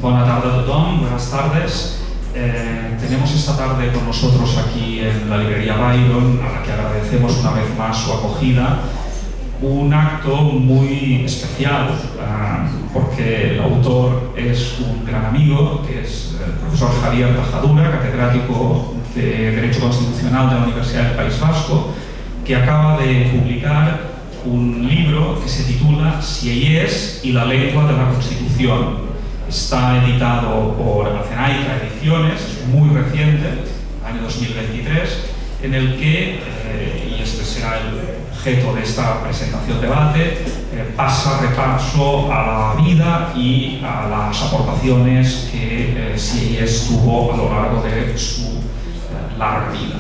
Buenas tardes a todos, buenas tardes. Tenemos esta tarde con nosotros aquí en la librería Byron, a la que agradecemos una vez más su acogida, un acto muy especial porque el autor es un gran amigo, que es el profesor Javier Tajadura, catedrático de Derecho Constitucional de la Universidad del País Vasco, que acaba de publicar un libro que se titula Sieyès y la lengua de la Constitución. Está editado por Acenaica Ediciones, es muy reciente, año 2023, en el que, y este será el objeto de esta presentación-debate, pasa repaso a la vida y a las aportaciones que Sieyès tuvo a lo largo de su larga vida,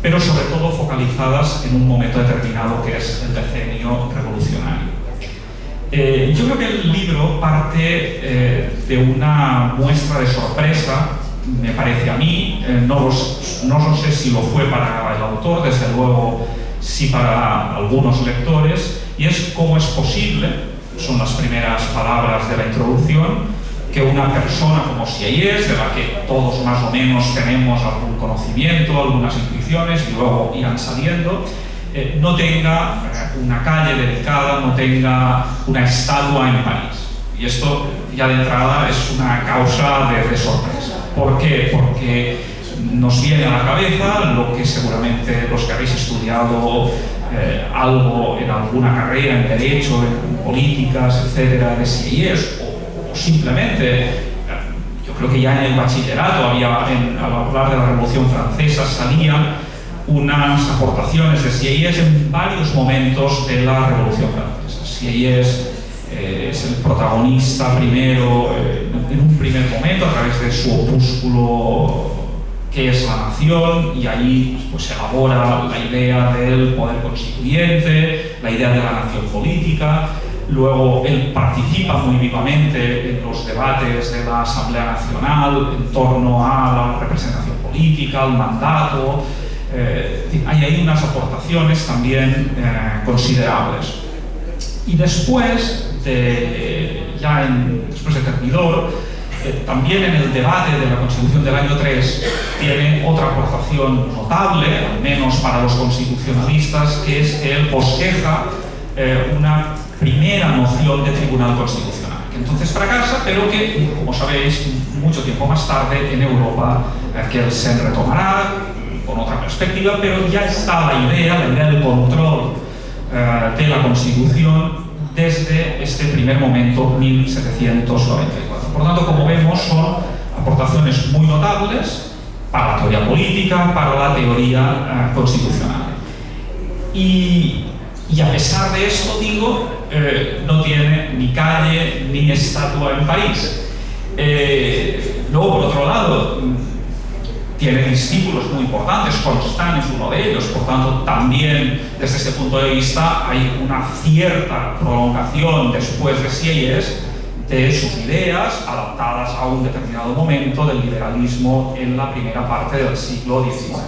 pero sobre todo focalizadas en un momento determinado que es el decenio revolucionario. Yo creo que el libro parte de una muestra de sorpresa, me parece a mí, no sé si lo fue para el autor, desde luego sí para algunos lectores, y es cómo es posible, son las primeras palabras de la introducción, que una persona como Sieyès, de la que todos más o menos tenemos algún conocimiento, algunas intuiciones, y luego irán saliendo, no tenga una calle dedicada, no tenga una estatua en París. Y esto ya de entrada es una causa de sorpresa. ¿Por qué? Porque nos viene a la cabeza lo que seguramente los que habéis estudiado algo en alguna carrera, en Derecho, en Políticas, etcétera, de Sieyès, o simplemente, yo creo que ya en el bachillerato al hablar de la Revolución Francesa salían unas aportaciones de Sieyès en varios momentos de la Revolución Francesa. Sieyès es el protagonista primero, en un primer momento, a través de su opúsculo ¿Qué es la nación? Y ahí pues, se elabora la idea del poder constituyente, la idea de la nación política. Luego él participa muy vivamente en los debates de la Asamblea Nacional en torno a la representación política, al mandato. Hay ahí unas aportaciones también considerables. Y después después de Termidor, también en el debate de la Constitución del año 3 tiene otra aportación notable, al menos para los constitucionalistas, que es que él bosqueja una primera noción de tribunal constitucional, que entonces fracasa, pero que, como sabéis, mucho tiempo más tarde en Europa que se retomará con otra perspectiva, pero ya está la idea del control de la Constitución desde este primer momento, 1794. Por tanto, como vemos, son aportaciones muy notables para la teoría política, para la teoría constitucional. Y a pesar de esto, digo, no tiene ni calle ni estatua en París. Luego, por otro lado, tiene discípulos muy importantes, Constant es uno de ellos, por tanto, también desde ese punto de vista hay una cierta prolongación después de Sieyès de sus ideas adaptadas a un determinado momento del liberalismo en la primera parte del siglo XIX.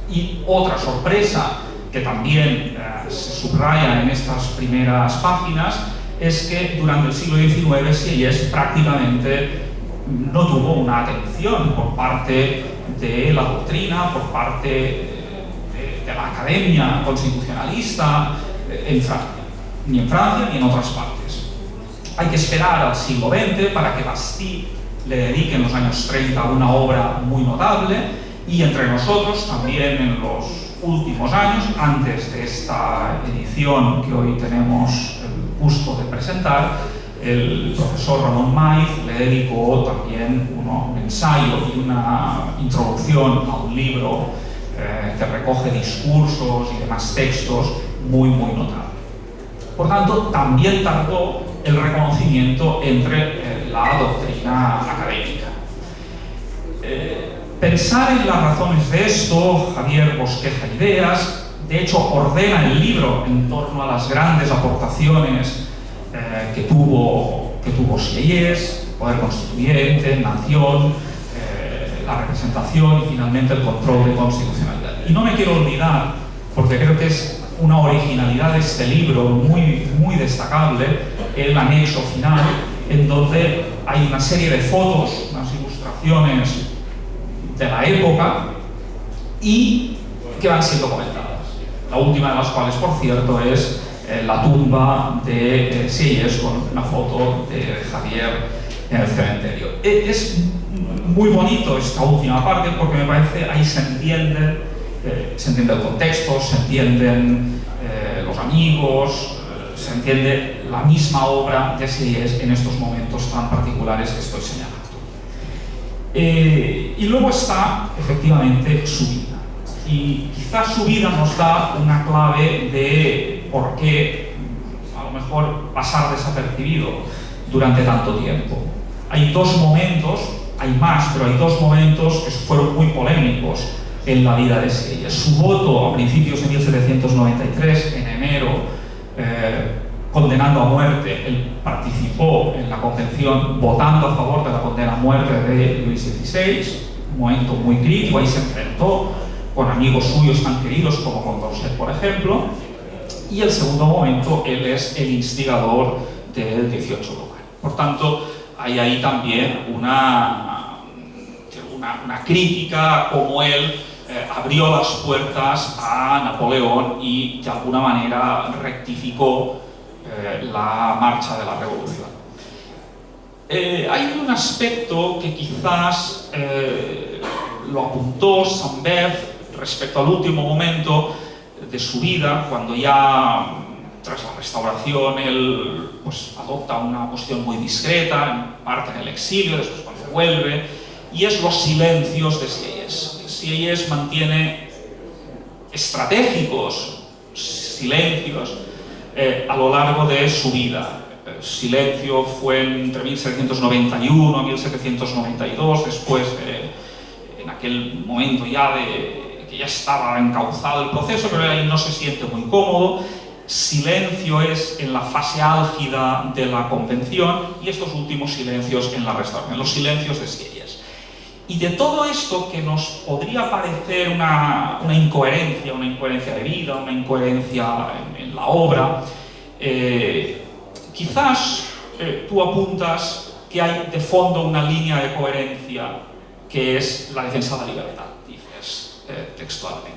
Y otra sorpresa que también se subraya en estas primeras páginas es que durante el siglo XIX Sieyès prácticamente no tuvo una atención por parte de la doctrina, por parte de la academia constitucionalista en Francia, ni en Francia ni en otras partes. Hay que esperar al siglo XX para que Bastide le dedique en los años 30 una obra muy notable, y entre nosotros también en los últimos años, antes de esta edición que hoy tenemos el gusto de presentar, el profesor Ramón Maiz le dedicó también un ensayo y una introducción a un libro que recoge discursos y demás textos muy notable. Por tanto, también tardó el reconocimiento entre la doctrina académica. Pensar en las razones de esto, Javier bosqueja ideas, de hecho ordena el libro en torno a las grandes aportaciones que tuvo Sieyès, poder constituyente, nación, la representación y finalmente el control de constitucionalidad. Y no me quiero olvidar, porque creo que es una originalidad de este libro muy destacable, el anexo final, en donde hay una serie de fotos, unas ilustraciones de la época y que van siendo comentadas. La última de las cuales, por cierto, es la tumba de Sieyès con una foto de Javier en el cementerio. Es muy bonito esta última parte porque me parece ahí se entiende el contexto, se entienden los amigos, se entiende la misma obra de Sieyès en estos momentos tan particulares que estoy señalando. Y luego está efectivamente su vida. Y quizás su vida nos da una clave de por qué a lo mejor pasar desapercibido durante tanto tiempo. Hay dos momentos, hay más, pero hay dos momentos que fueron muy polémicos en la vida de Sieyès. Su voto a principios de 1793, en enero, condenando a muerte, él participó en la convención votando a favor de la condena a muerte de Luis XVI, un momento muy crítico, ahí se enfrentó con amigos suyos tan queridos como Condorcet, por ejemplo, y el segundo momento, él es el instigador del 18 lugar. Por tanto, hay ahí también una crítica como él abrió las puertas a Napoleón y de alguna manera rectificó la marcha de la revolución. Hay un aspecto que quizás lo apuntó Saint-Beuve respecto al último momento de su vida, cuando ya tras la restauración él pues, adopta una posición muy discreta, en parte en el exilio, después cuando vuelve, y es los silencios de Sieyès. Sieyès mantiene estratégicos silencios a lo largo de su vida. El silencio fue entre 1791 y 1792, después en aquel momento ya que ya estaba encauzado el proceso, pero ahí no se siente muy cómodo. Silencio es en la fase álgida de la convención y estos últimos silencios en la restauración, los silencios de Sieyès. Y de todo esto que nos podría parecer una incoherencia de vida, una incoherencia en la obra, quizás tú apuntas que hay de fondo una línea de coherencia que es la defensa de la libertad, dices textualmente.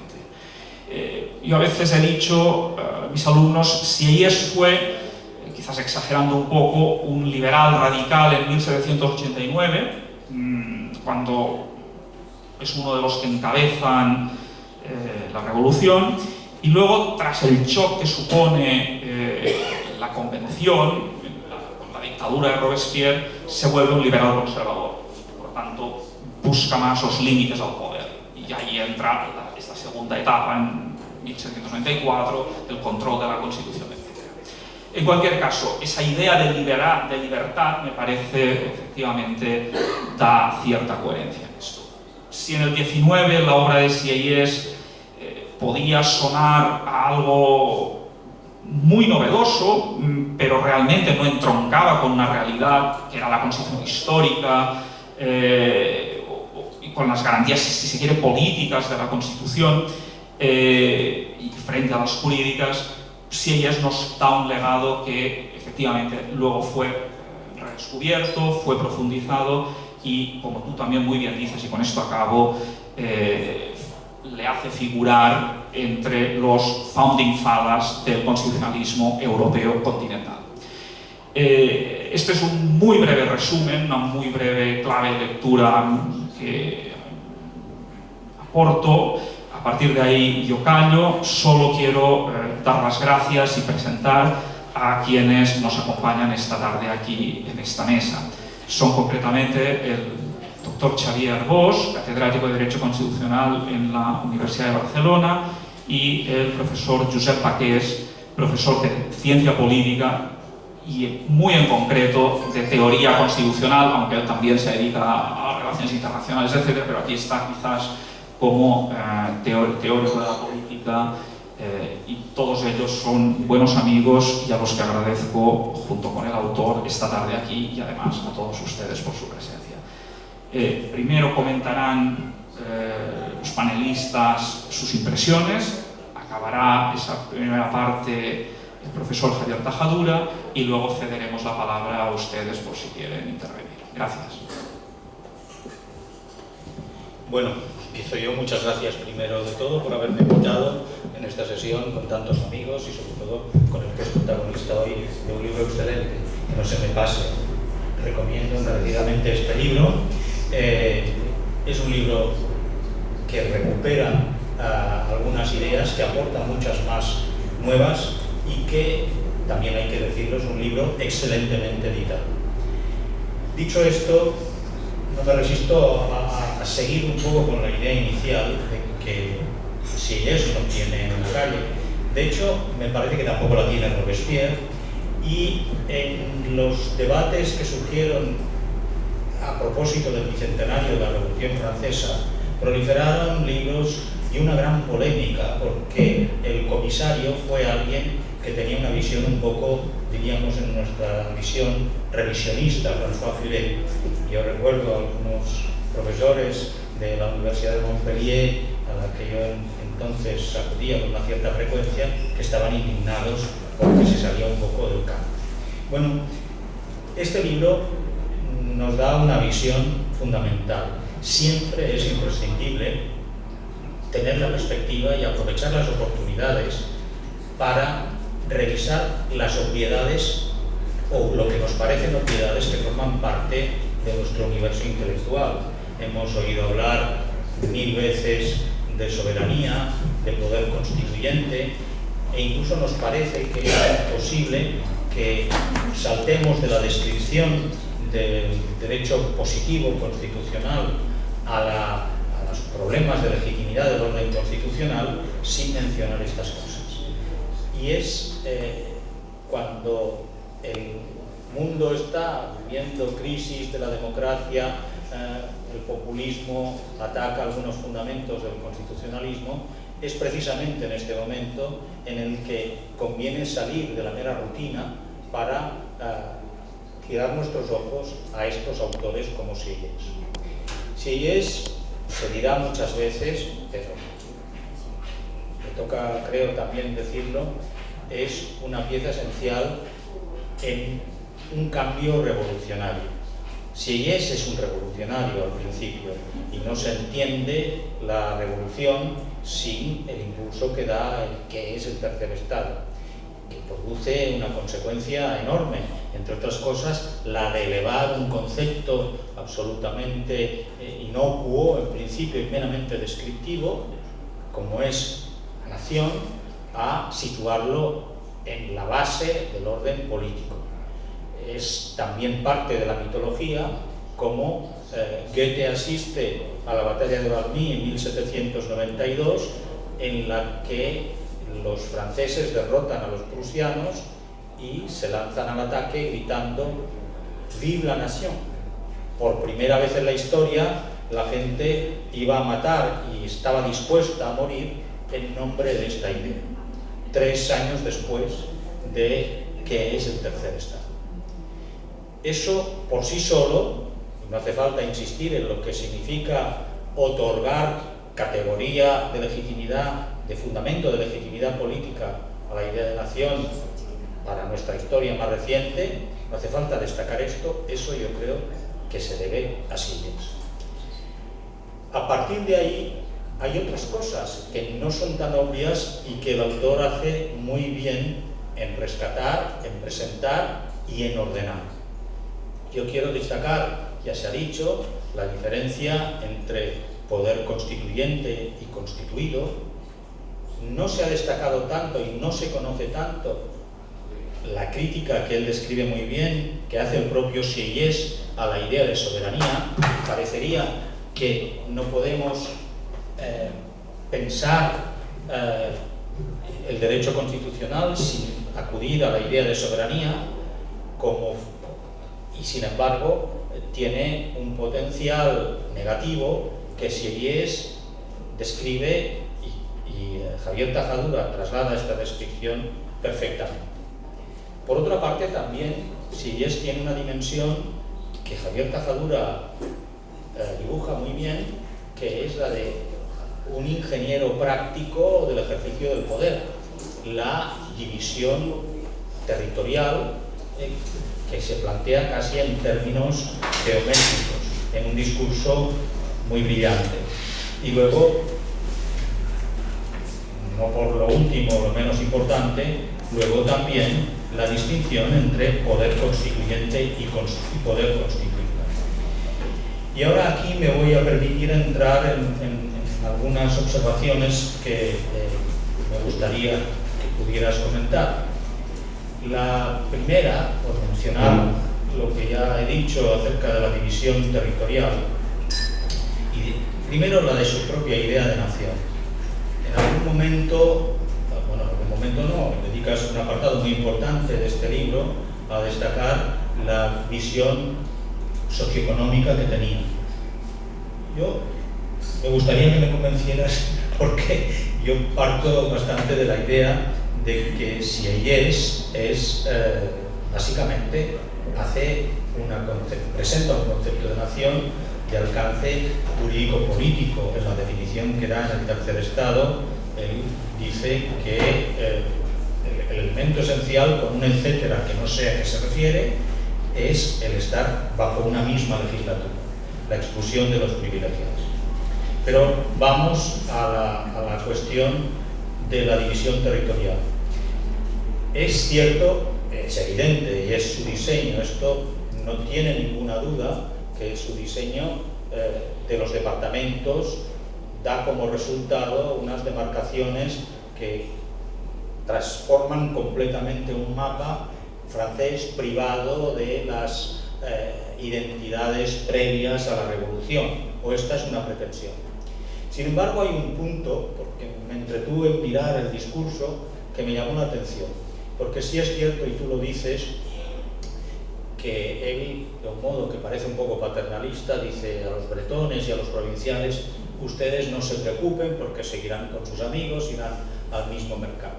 Yo a veces he dicho a mis alumnos, Sieyès fue, quizás exagerando un poco, un liberal radical en 1789, cuando es uno de los que encabezan la revolución, y luego, tras el shock que supone la convención, con la dictadura de Robespierre, se vuelve un liberal conservador. Por tanto, busca más los límites al poder. Y ahí entra esta segunda etapa, en 1794, el control de la Constitución, etc. En cualquier caso, esa idea de libertad me parece, efectivamente, da cierta coherencia en esto. Si en el 19 la obra de Sieyès podía sonar a algo muy novedoso, pero realmente no entroncaba con una realidad que era la Constitución histórica y con las garantías, si se quiere, políticas de la Constitución y frente a las jurídicas, Sieyès nos da un legado que efectivamente luego fue redescubierto, fue profundizado y, como tú también muy bien dices, y con esto acabo, le hace figurar entre los founding fathers del constitucionalismo europeo continental. Este es un muy breve resumen, una muy breve clave de lectura que aporto. A partir de ahí yo callo, solo quiero dar las gracias y presentar a quienes nos acompañan esta tarde aquí en esta mesa. Son concretamente el doctor Xavier Bosch, catedrático de Derecho Constitucional en la Universidad de Barcelona, y el profesor Josep Paqués, profesor de Ciencia Política y muy en concreto de Teoría Constitucional, aunque él también se dedica a relaciones internacionales, etc., pero aquí está quizás como teórico de la política, y todos ellos son buenos amigos y a los que agradezco, junto con el autor, esta tarde aquí y además a todos ustedes por su presencia. Primero comentarán los panelistas sus impresiones, acabará esa primera parte el profesor Javier Tajadura y luego cederemos la palabra a ustedes por si quieren intervenir. Gracias. Bueno, empiezo yo. Muchas gracias primero de todo por haberme invitado en esta sesión con tantos amigos y sobre todo con el que es protagonista hoy de un libro excelente, que no se me pase. Recomiendo encarecidamente este libro. Es un libro que recupera algunas ideas, que aporta muchas más nuevas y que, también hay que decirlo, es un libro excelentemente editado. Dicho esto, no me resisto a seguir un poco con la idea inicial de que Sieyès no tiene en la calle. De hecho, me parece que tampoco la tiene Robespierre, y en los debates que surgieron a propósito del bicentenario de la Revolución Francesa, proliferaron libros y una gran polémica, porque el comisario fue alguien que tenía una visión un poco, diríamos en nuestra visión, revisionista, François Furet. Yo recuerdo a algunos profesores de la Universidad de Montpellier, a la que yo entonces acudía con una cierta frecuencia, que estaban indignados porque se salía un poco del campo. Bueno, este libro nos da una visión fundamental. Siempre es imprescindible tener la perspectiva y aprovechar las oportunidades para revisar las obviedades o lo que nos parecen obviedades que forman parte de nuestro universo intelectual. Hemos oído hablar 1000 veces de soberanía, de poder constituyente, e incluso nos parece que es posible que saltemos de la descripción del derecho positivo constitucional a los problemas de legitimidad del orden constitucional sin mencionar estas cosas. Y es cuando el mundo está viviendo crisis de la democracia, el populismo ataca algunos fundamentos del constitucionalismo, es precisamente en este momento en el que conviene salir de la mera rutina para girar nuestros ojos a estos autores como Sieyès. Sieyès, se dirá muchas veces, pero me toca, creo, también decirlo, es una pieza esencial en un cambio revolucionario. Sieyès es un revolucionario al principio y no se entiende la revolución sin el impulso que da el que es el tercer estado, que produce una consecuencia enorme, entre otras cosas la de elevar un concepto absolutamente inocuo, en principio y meramente descriptivo, como es la nación, a situarlo en la base del orden político. Es también parte de la mitología, como Goethe asiste a la batalla de Valmy en 1792, en la que los franceses derrotan a los prusianos y se lanzan al ataque gritando «Vive la nation». Por primera vez en la historia, la gente iba a matar y estaba dispuesta a morir en nombre de esta idea, 3 años después de que es el tercer estado. Eso por sí solo, no hace falta insistir en lo que significa otorgar categoría de legitimidad, de fundamento de legitimidad política a la idea de nación para nuestra historia más reciente, no hace falta destacar esto, eso yo creo que se debe a Sieyès. A partir de ahí hay otras cosas que no son tan obvias y que el autor hace muy bien en rescatar, en presentar y en ordenar. Yo quiero destacar, ya se ha dicho, la diferencia entre poder constituyente y constituido. No se ha destacado tanto y no se conoce tanto la crítica que él describe muy bien, que hace el propio Sieyès a la idea de soberanía. Parecería que no podemos pensar el derecho constitucional sin acudir a la idea de soberanía y sin embargo tiene un potencial negativo que Sieyès describe y Javier Tajadura traslada esta descripción perfectamente. Por otra parte, también Sieyès tiene una dimensión que Javier Tajadura dibuja muy bien, que es la de un ingeniero práctico del ejercicio del poder, la división territorial que se plantea casi en términos geométricos, en un discurso muy brillante. Y luego, no por lo último, lo menos importante, luego también la distinción entre poder constituyente y poder constituido. Y ahora aquí me voy a permitir entrar en algunas observaciones que me gustaría que pudieras comentar. La primera, por mencionar lo que ya he dicho acerca de la división territorial, y primero la de su propia idea de nación. En algún momento, bueno, en algún momento no, dedicas un apartado muy importante de este libro a destacar la visión socioeconómica que tenía. Yo me gustaría que me convencieras, porque yo parto bastante de la idea de que Sieyès básicamente presenta un concepto de nación de alcance jurídico-político. En la definición que da en el tercer estado, él dice que el elemento esencial, con un etcétera que no sé a qué se refiere, es el estar bajo una misma legislatura, la exclusión de los privilegiados. Pero vamos a la cuestión de la división territorial. Es cierto, es evidente y es su diseño, esto no tiene ninguna duda, que su diseño de los departamentos da como resultado unas demarcaciones que transforman completamente un mapa francés privado de las identidades previas a la Revolución, o esta es una pretensión. Sin embargo, hay un punto, porque me entretuve en mirar el discurso, que me llamó la atención, porque sí es cierto, y tú lo dices, que él, de un modo que parece un poco paternalista, dice a los bretones y a los provinciales: ustedes no se preocupen porque seguirán con sus amigos, irán al mismo mercado.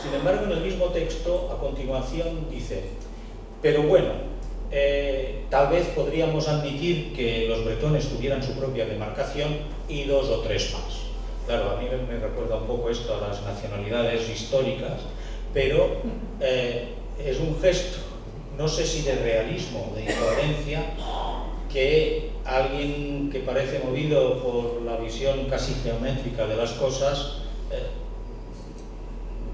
Sin embargo, en el mismo texto, a continuación, dice: pero bueno, tal vez podríamos admitir que los bretones tuvieran su propia demarcación y 2 o 3 más. Claro, a mí me recuerda un poco esto a las nacionalidades históricas, pero es un gesto, no sé si de realismo, de incoherencia, que alguien que parece movido por la visión casi geométrica de las cosas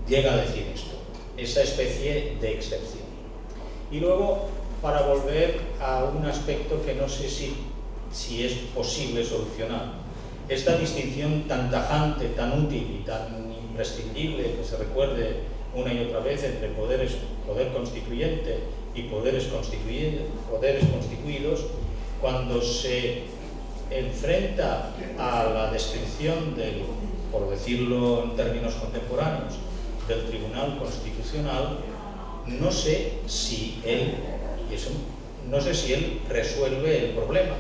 llega a decir esto, esa especie de excepción. Y luego, para volver a un aspecto que no sé si es posible solucionar, esta distinción tan tajante, tan útil y tan imprescindible que se recuerde una y otra vez entre poder constituyente y poderes constituidos, cuando se enfrenta a la descripción por decirlo en términos contemporáneos, del Tribunal Constitucional, no sé si él resuelve el problema,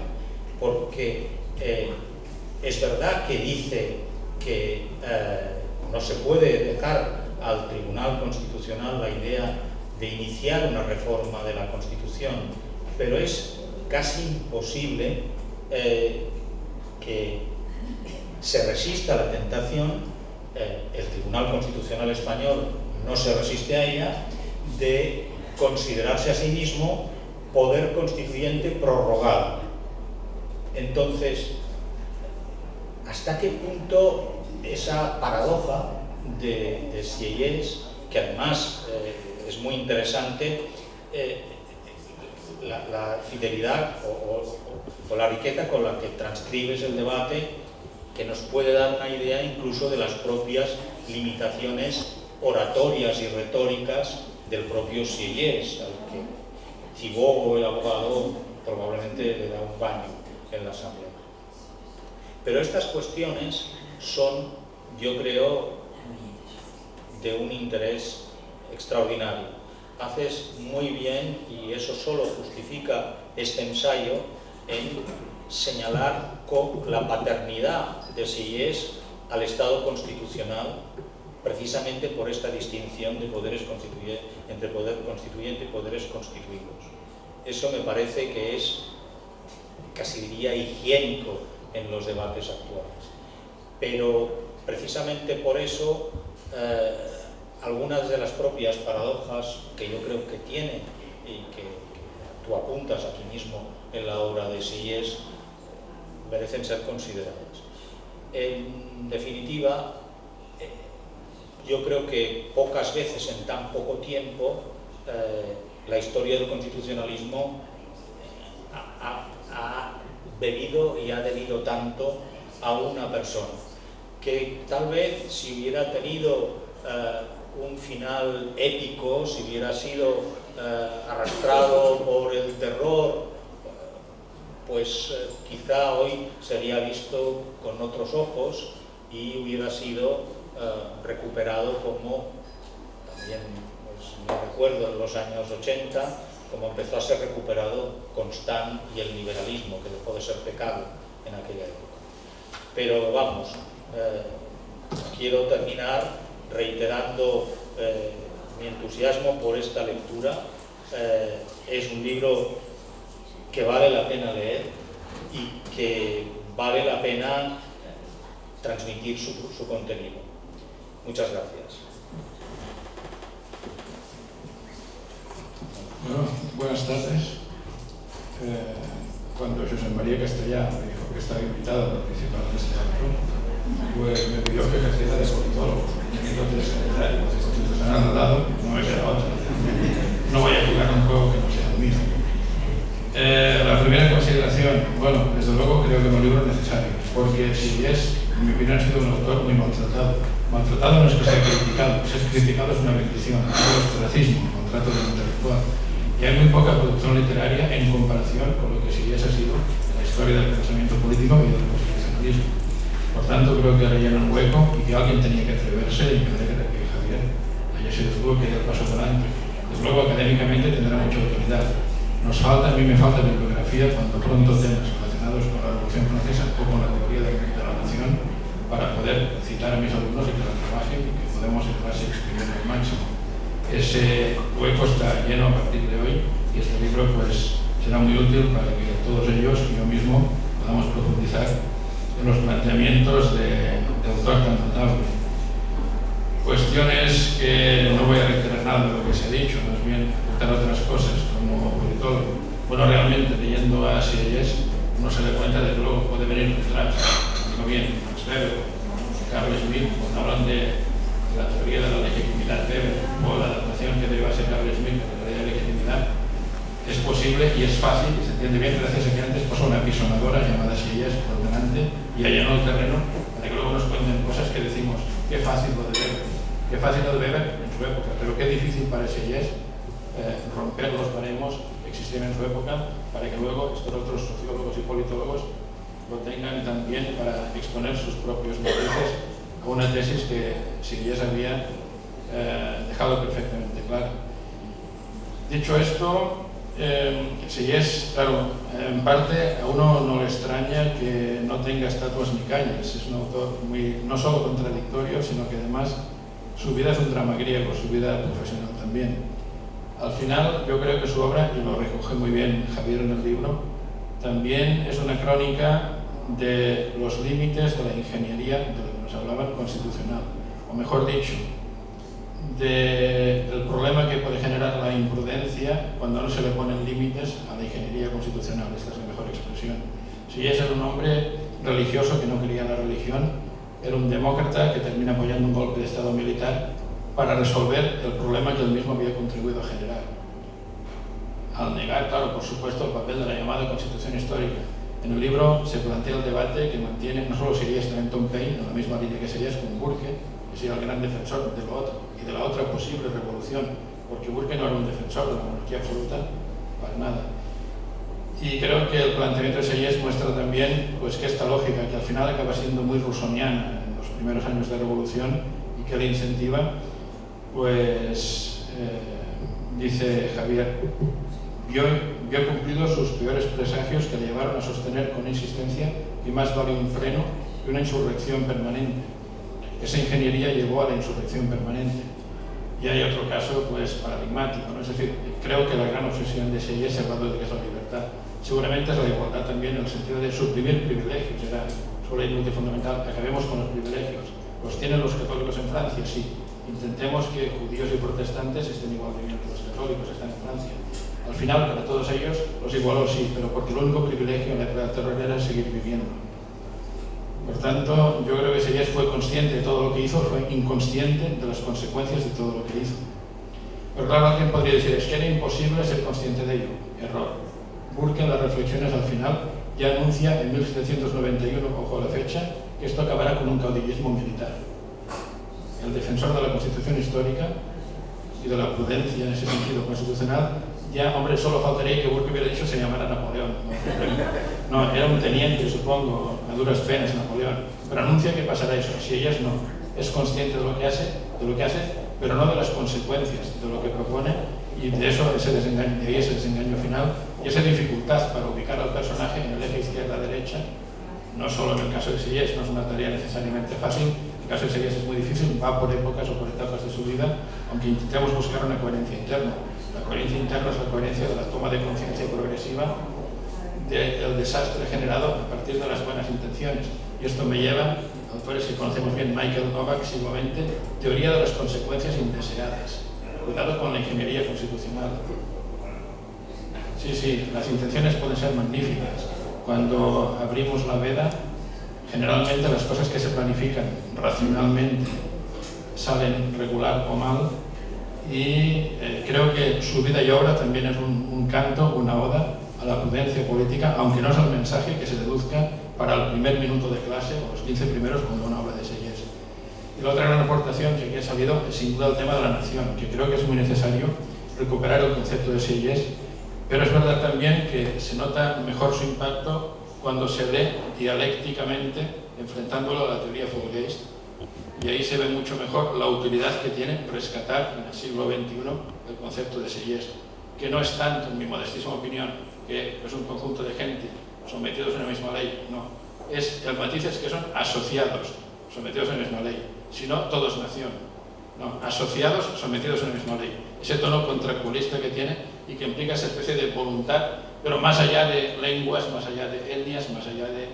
porque es verdad que dice que no se puede dejar al Tribunal Constitucional la idea de iniciar una reforma de la Constitución, pero es casi imposible que se resista a la tentación, el Tribunal Constitucional español no se resiste a ella, de considerarse a sí mismo poder constituyente prorrogado. Entonces, ¿hasta qué punto esa paradoja de Sieyès, que además es muy interesante, la fidelidad o la riqueza con la que transcribes el debate, que nos puede dar una idea incluso de las propias limitaciones oratorias y retóricas del propio Sieyès, al que Thibault, el abogado, probablemente le da un baño en la asamblea. Pero estas cuestiones son, yo creo, de un interés extraordinario. Haces muy bien, y eso solo justifica este ensayo, en señalar la paternidad de Sieyès al Estado constitucional, precisamente por esta distinción de poderes entre poder constituyente y poderes constituidos. Eso me parece que es, casi diría, higiénico en los debates actuales. Pero precisamente por eso algunas de las propias paradojas que yo creo que tiene y que tú apuntas aquí mismo en la obra de Seyés merecen ser consideradas. En definitiva, yo creo que pocas veces en tan poco tiempo la historia del constitucionalismo ha bebido y ha debido tanto a una persona, que tal vez si hubiera tenido un final épico, si hubiera sido arrastrado por el terror, pues quizá hoy sería visto con otros ojos y hubiera sido recuperado como, también pues, me recuerdo en los años 80, como empezó a ser recuperado Constant y el liberalismo, que dejó de ser pecado en aquella época. Pero vamos, quiero terminar reiterando mi entusiasmo por esta lectura. Es un libro que vale la pena leer y que vale la pena transmitir su contenido. Muchas gracias. Bueno, buenas tardes. Cuando José María Castellá me dijo que estaba invitado a participar en este acto, pues me pidió que ejerciera de politólogo. Entonces, secretario de Constitucional al lado, no me queda otra. No voy a jugar un juego que no sea el mío. La primera consideración, bueno, desde luego creo que es un libro necesario, porque Seyés, en mi opinión, ha sido un autor muy maltratado. Maltratado no es que sea criticado, si es criticado es una bendición, es el ostracismo, un contrato de intelectual. Y hay muy poca producción literaria en comparación con lo que Seyés ha sido en la historia del pensamiento político y del constitucionalismo. Por tanto, creo que rellena un hueco y que alguien tenía que atreverse, y me alegra que Javier haya sido tú que dé el paso adelante. Desde luego, académicamente tendrá mucha autoridad. A mí me falta bibliografía cuando pronto temas relacionados con la Revolución Francesa o con la teoría de la nación para poder citar a mis alumnos y que la trabajen y que podamos en clase exprimir al máximo. Ese hueco está lleno a partir de hoy y este libro pues será muy útil para que todos ellos y yo mismo podamos profundizar en los planteamientos de autor tan notable. Cuestiones que no voy a reiterar nada de lo que se ha dicho, más bien apuntar otras cosas como politólogo. Bueno, realmente leyendo a Seyés uno se da cuenta de que luego puede venir detrás. Digo bien, Max Weber, Carl Schmitt, cuando hablan de la teoría de la legitimidad Weber o la adaptación que debe hacer Carl Schmitt de la teoría de legitimidad, es posible y es fácil y se entiende bien gracias a que antes pasó una apisonadora llamada Seyés por delante y allanó el terreno para que luego nos cuenten cosas que decimos, qué fácil lo de Weber. Qué fácil lo de Weber en su época, pero qué difícil para Seyés romper los baremos que existían en su época para que luego estos otros sociólogos y politólogos lo tengan también para exponer sus propios matices a una tesis que Seyés había dejado perfectamente clara. Dicho esto, Seyés, claro, en parte a uno no le extraña que no tenga estatuas ni calles. Es un autor no solo contradictorio, sino que además su vida es un drama griego, su vida profesional también. Al final, yo creo que su obra, y lo recoge muy bien Javier en el libro, también es una crónica de los límites de la ingeniería de lo que nos hablaban constitucional, o mejor dicho, del problema que puede generar la imprudencia cuando no se le ponen límites a la ingeniería constitucional. Esta es la mejor expresión. Seyés era un hombre religioso que no quería la religión, era un demócrata que termina apoyando un golpe de Estado militar para resolver el problema que él mismo había contribuido a generar. Al negar, claro, por supuesto, el papel de la llamada Constitución Histórica. En el libro se plantea el debate que mantiene no solo Seyés, también Tom Paine, en la misma línea que Seyés, con Burke, que sería el gran defensor de lo otro y de la otra posible revolución, porque Burke no era un defensor de la monarquía absoluta para nada. Y creo que el planteamiento de Seyés muestra también pues, que esta lógica, que al final acaba siendo muy rusoniana en los primeros años de revolución y que le incentiva, pues dice Javier, vio cumplido sus peores presagios que le llevaron a sostener con insistencia que más vale un freno que una insurrección permanente. Esa ingeniería llevó a la insurrección permanente. Y hay otro caso pues, paradigmático, ¿no? Es decir, creo que la gran obsesión de Seyés es hablando de que es la libertad. Seguramente es la igualdad también en el sentido de suprimir privilegios, era su leitmotiv fundamental. Acabemos con los privilegios. ¿Los tienen los católicos en Francia? Sí. Intentemos que judíos y protestantes estén igual de bien que los católicos, están en Francia. Al final, para todos ellos, los igualó, sí, pero porque el único privilegio en la época del terror era seguir viviendo. Por tanto, yo creo que Sellés fue consciente de todo lo que hizo, fue inconsciente de las consecuencias de todo lo que hizo. Pero claro, alguien podría decir, es que era imposible ser consciente de ello. Error. Burke, en las reflexiones al final, ya anuncia en 1791, ojo a la fecha, que esto acabará con un caudillismo militar. El defensor de la Constitución histórica y de la prudencia en ese sentido constitucional, ya, hombre, solo faltaría que Burke hubiera dicho se llamara Napoleón. No, era un teniente, supongo, a duras penas Napoleón, pero anuncia que pasará eso. Si ella no es consciente de lo que hace, pero no de las consecuencias de lo que propone, y de eso ese desengaño, de ahí ese desengaño final y esa dificultad para ubicar al personaje en el eje izquierda-derecha, no solo en el caso de Sellés, no es una tarea necesariamente fácil. El caso de Sellés es muy difícil, va por épocas o por etapas de su vida, aunque intentemos buscar una coherencia interna. La coherencia interna es la coherencia de la toma de conciencia progresiva del desastre generado a partir de las buenas intenciones. Y esto me lleva a autores que conocemos bien, Michael Novak, siglo XX, teoría de las consecuencias indeseadas. Cuidado con la ingeniería constitucional. Sí, las intenciones pueden ser magníficas. Cuando abrimos la veda, generalmente las cosas que se planifican racionalmente salen regular o mal, y creo que su vida y obra también es un canto, una oda a la prudencia política, aunque no es el mensaje que se deduzca para el primer minuto de clase o los 15 primeros cuando uno habla de Sellés. Y la otra gran aportación que aquí ha salido es sin duda el tema de la nación, que creo que es muy necesario recuperar el concepto de Sellés, pero es verdad también que se nota mejor su impacto cuando se lee dialécticamente, enfrentándolo a la teoría Foucaultista, y ahí se ve mucho mejor la utilidad que tiene rescatar en el siglo XXI el concepto de Sellés, que no es tanto, en mi modestísima opinión, que es un conjunto de gente sometidos a una misma ley, no. El matiz es que son asociados, sometidos a la misma ley, sino todos nación. No, asociados, sometidos a la misma ley. Ese tono contractualista que tiene y que implica esa especie de voluntad, pero más allá de lenguas, más allá de etnias, más allá de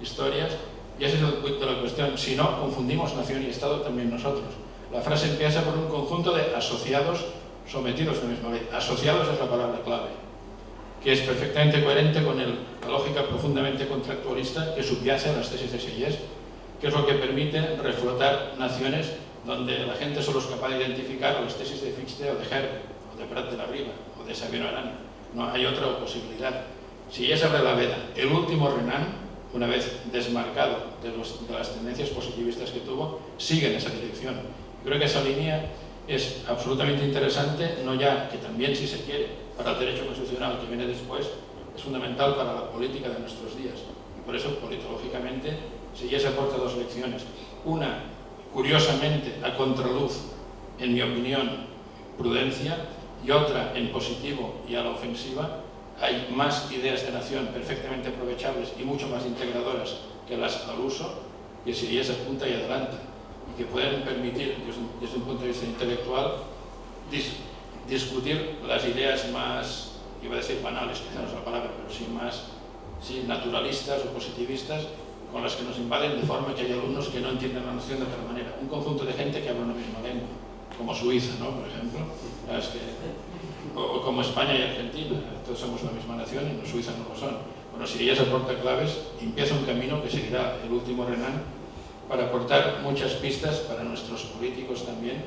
historias. Y ese es el punto de la cuestión. Si no, confundimos nación y Estado también nosotros. La frase empieza por un conjunto de asociados sometidos a la misma ley. Asociados es la palabra clave, que es perfectamente coherente con la lógica profundamente contractualista que subyace a las tesis de Sellés, que es lo que permite reflotar naciones donde la gente solo es capaz de identificar las tesis de Fichte o de Herbert, o de Prat de la Riba, o de Sabino Arana. No hay otra posibilidad. Sellés abre la veda. El último Renan, una vez desmarcado de las tendencias positivistas que tuvo, sigue en esa dirección. Creo que esa línea es absolutamente interesante, no ya que también, si se quiere, para el derecho constitucional que viene después, es fundamental para la política de nuestros días. Y por eso, politológicamente, Sellés aporta dos lecciones. Una, curiosamente, a contraluz, en mi opinión, prudencia, y otra, en positivo y a la ofensiva. Hay más ideas de nación perfectamente aprovechables y mucho más integradoras que las al uso, que Sellés apunta y adelanta, y que pueden permitir, desde un punto de vista intelectual, discutir las ideas más, iba a decir banales, quizá no es la palabra, pero sí más naturalistas o positivistas, con las que nos invaden, de forma que hay alumnos que no entienden la noción de otra manera. Un conjunto de gente que habla una misma lengua, como Suiza, ¿no? Por ejemplo, o como España y Argentina, todos somos la misma nación y los suizos no lo son. Bueno, si ellas aporta claves, empieza un camino que seguirá el último Renan para aportar muchas pistas para nuestros políticos también,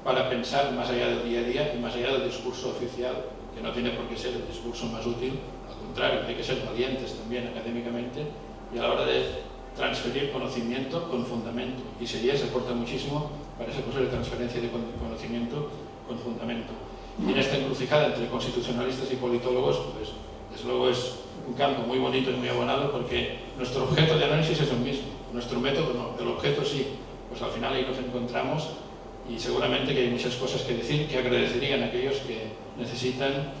para pensar más allá del día a día y más allá del discurso oficial, que no tiene por qué ser el discurso más útil, al contrario, hay que ser valientes también académicamente y a la hora de transferir conocimiento con fundamento. Y Sellés aporta muchísimo para esa posible transferencia de conocimiento con fundamento. Y en esta encrucijada entre constitucionalistas y politólogos, pues desde luego es un campo muy bonito y muy abonado, porque nuestro objeto de análisis es el mismo, nuestro método no, el objeto sí. Pues al final ahí nos encontramos y seguramente que hay muchas cosas que decir que agradecerían a aquellos que necesitan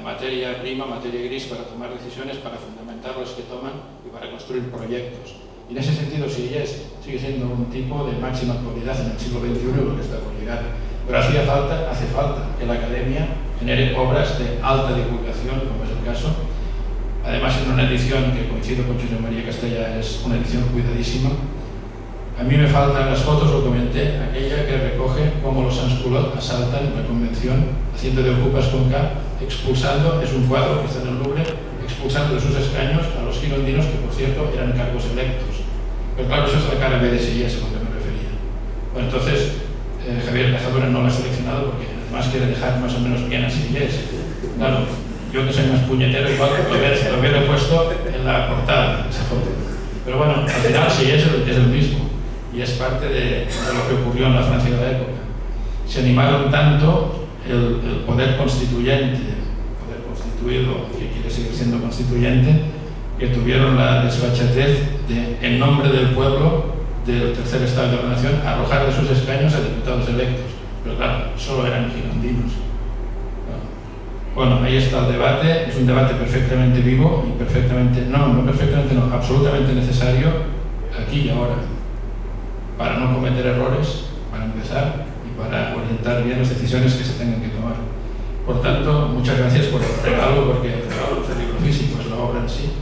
materia prima, materia gris para tomar decisiones, para fundamentar las que toman y para construir proyectos. Y en ese sentido, Sellés sigue siendo un tipo de máxima actualidad en el siglo XXI, lo que está por llegar. Pero hace falta que la academia genere obras de alta divulgación, como es el caso. Además, en una edición que coincido con José María Castella, es una edición cuidadísima. A mí me faltan las fotos, lo comenté, aquella que recoge cómo los sans-culottes asaltan la convención, haciendo de ocupas con K expulsando, es un cuadro que está en el Louvre, expulsando de sus escaños a los girondinos, que por cierto eran cargos electos. Pero claro, eso es la cara B de Sieyès, a lo que me refería. Bueno, entonces, Javier Cazadora no lo ha seleccionado porque además quiere dejar más o menos bien a Sieyès. Claro, yo que soy más puñetero, igual lo hubiera puesto en la portada, esa foto. Pero bueno, al final Sieyès es el mismo y es parte de lo que ocurrió en la Francia de la época. Se animaron tanto el poder constituyente, poder constituido, que quiere seguir siendo constituyente, que tuvieron la desfachatez de, en nombre del pueblo del tercer estado de la nación, arrojar de sus escaños a diputados electos. Pero claro, solo eran girondinos. Bueno, ahí está el debate, es un debate perfectamente vivo y absolutamente necesario aquí y ahora, para no cometer errores, para empezar, y para orientar bien las decisiones que se tengan que tomar. Por tanto, muchas gracias por el regalo, porque el regalo es el libro físico, es la obra en sí,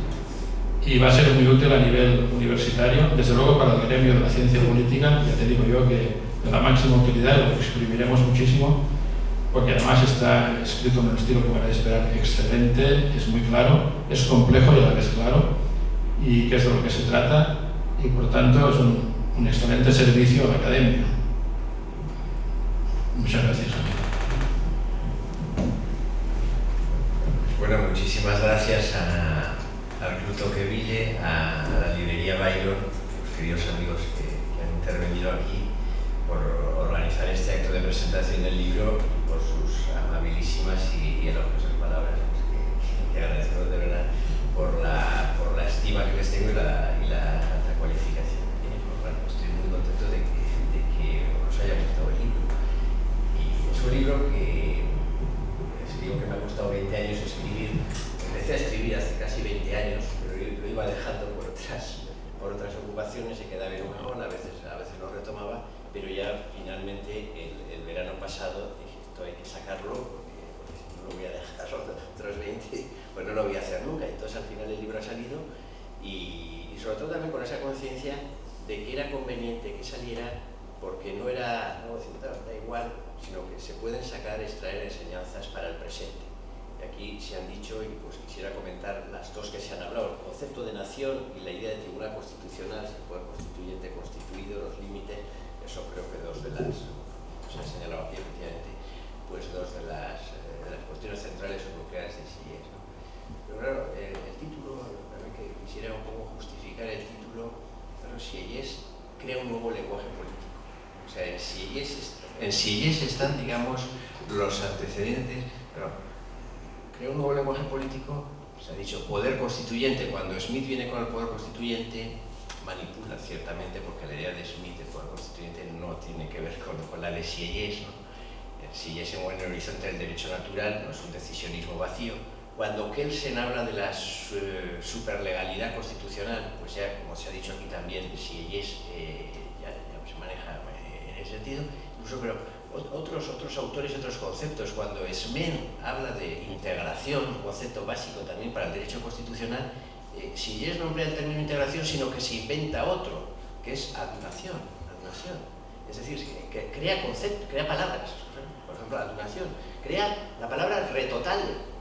y va a ser muy útil a nivel universitario, desde luego para el gremio de la ciencia política, ya te digo yo que de la máxima utilidad, lo escribiremos muchísimo, porque además está escrito en un estilo, como era de esperar, excelente, es muy claro, es complejo y a la vez claro, y que es de lo que se trata, y por tanto es un excelente servicio a la academia. Muchas gracias. Bueno, muchísimas gracias al Club Tocqueville, a la librería Byron, los queridos amigos que han intervenido aquí, por organizar este acto de presentación del libro, por sus amabilísimas y elogiosas palabras, que agradecemos de verdad por la estima que les tengo y la alta cualificación. Bueno, estoy muy contento de que os haya gustado el libro. Y es un libro que digo que me ha costado 20 años escribir. Empecé a escribir hace casi 20 años, pero yo lo iba dejando por otras ocupaciones, se quedaba en un cajón, a veces lo retomaba, pero ya finalmente el verano pasado dije, esto hay que sacarlo porque si no lo voy a dejar otros 20, pues no lo voy a hacer nunca. Entonces al final el libro ha salido y sobre todo también con esa conciencia de que era conveniente que saliera, porque no era, no, da igual, sino que se pueden sacar, extraer enseñanzas para el presente. Y aquí se han dicho, y pues quisiera comentar las dos que se han hablado, el concepto de nación y la idea de tribunal constitucional, el poder constituyente constituido, los límites. Eso creo que dos de las, se ha señalado aquí efectivamente, pues dos de las cuestiones centrales o nucleares de Sieyès, ¿no? Pero claro, el título, que quisiera un poco justificar el título, claro, Sieyès crea un nuevo lenguaje político. O sea, en Sieyès están, digamos, los antecedentes, pero crea un nuevo lenguaje político, se ha dicho poder constituyente, cuando Smith viene con el poder constituyente, manipula ciertamente, porque la idea de Smith del poder constituyente no tiene que ver con la de Sieyès, ¿no? Sieyès se mueve en el horizonte del derecho natural, no es un decisionismo vacío. Cuando Kelsen habla de la superlegalidad constitucional, pues ya, como se ha dicho aquí también, Sieyès ya se maneja en ese sentido, incluso, pero otros autores y otros conceptos, cuando Esmen habla de integración, un concepto básico también para el derecho constitucional, Sieyès no emplea el término integración, sino que se inventa otro, que es adunación. Es decir, que crea conceptos, crea palabras. Por ejemplo, adunación. Crea la palabra retotale,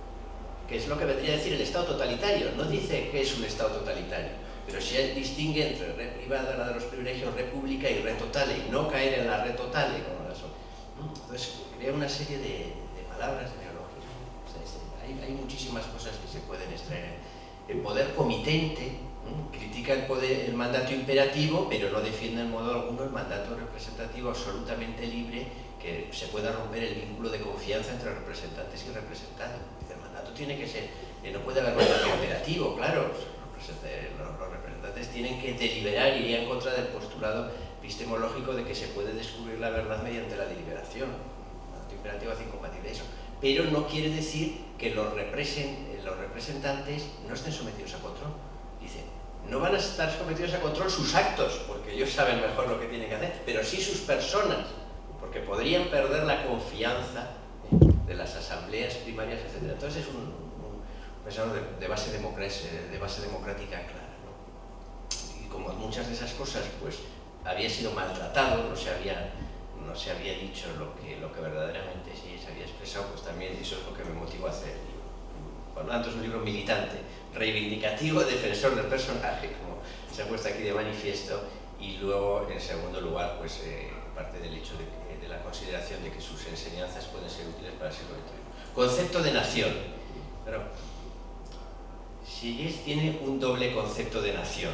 que es lo que vendría a decir el Estado totalitario. No dice que es un Estado totalitario, pero sí distingue entre red privada, la de los privilegios, república y retotale, y no caer en la retotale, como las otras. Entonces, crea una serie de palabras, de neologismos. O sea, hay muchísimas cosas que se pueden extraer. El poder comitente critica el mandato imperativo, pero no defiende en modo alguno el mandato representativo absolutamente libre, que se pueda romper el vínculo de confianza entre representantes y representados. El mandato tiene que ser, no puede haber mandato imperativo, claro. Los representantes tienen que deliberar, iría en contra del postulado epistemológico de que se puede descubrir la verdad mediante la deliberación. El mandato imperativo hace incompatible eso. Pero no quiere decir que los representantes no estén sometidos a control. Dice, no van a estar sometidos a control sus actos, porque ellos saben mejor lo que tienen que hacer, pero sí sus personas, porque podrían perder la confianza de las asambleas primarias, etc. Entonces es un pensamiento de base democrática clara, ¿no? Y como muchas de esas cosas pues había sido maltratado, no se había no se había dicho lo que verdaderamente sí se había expresado, pues también eso es lo que me motivó a hacer el libro. Por lo tanto, es un libro militante, reivindicativo, defensor del personaje, como se ha puesto aquí de manifiesto, y luego, en segundo lugar, pues parte del hecho de la consideración de que sus enseñanzas pueden ser útiles para el siglo XXI. Concepto de nación. Pero Sieyès tiene un doble concepto de nación.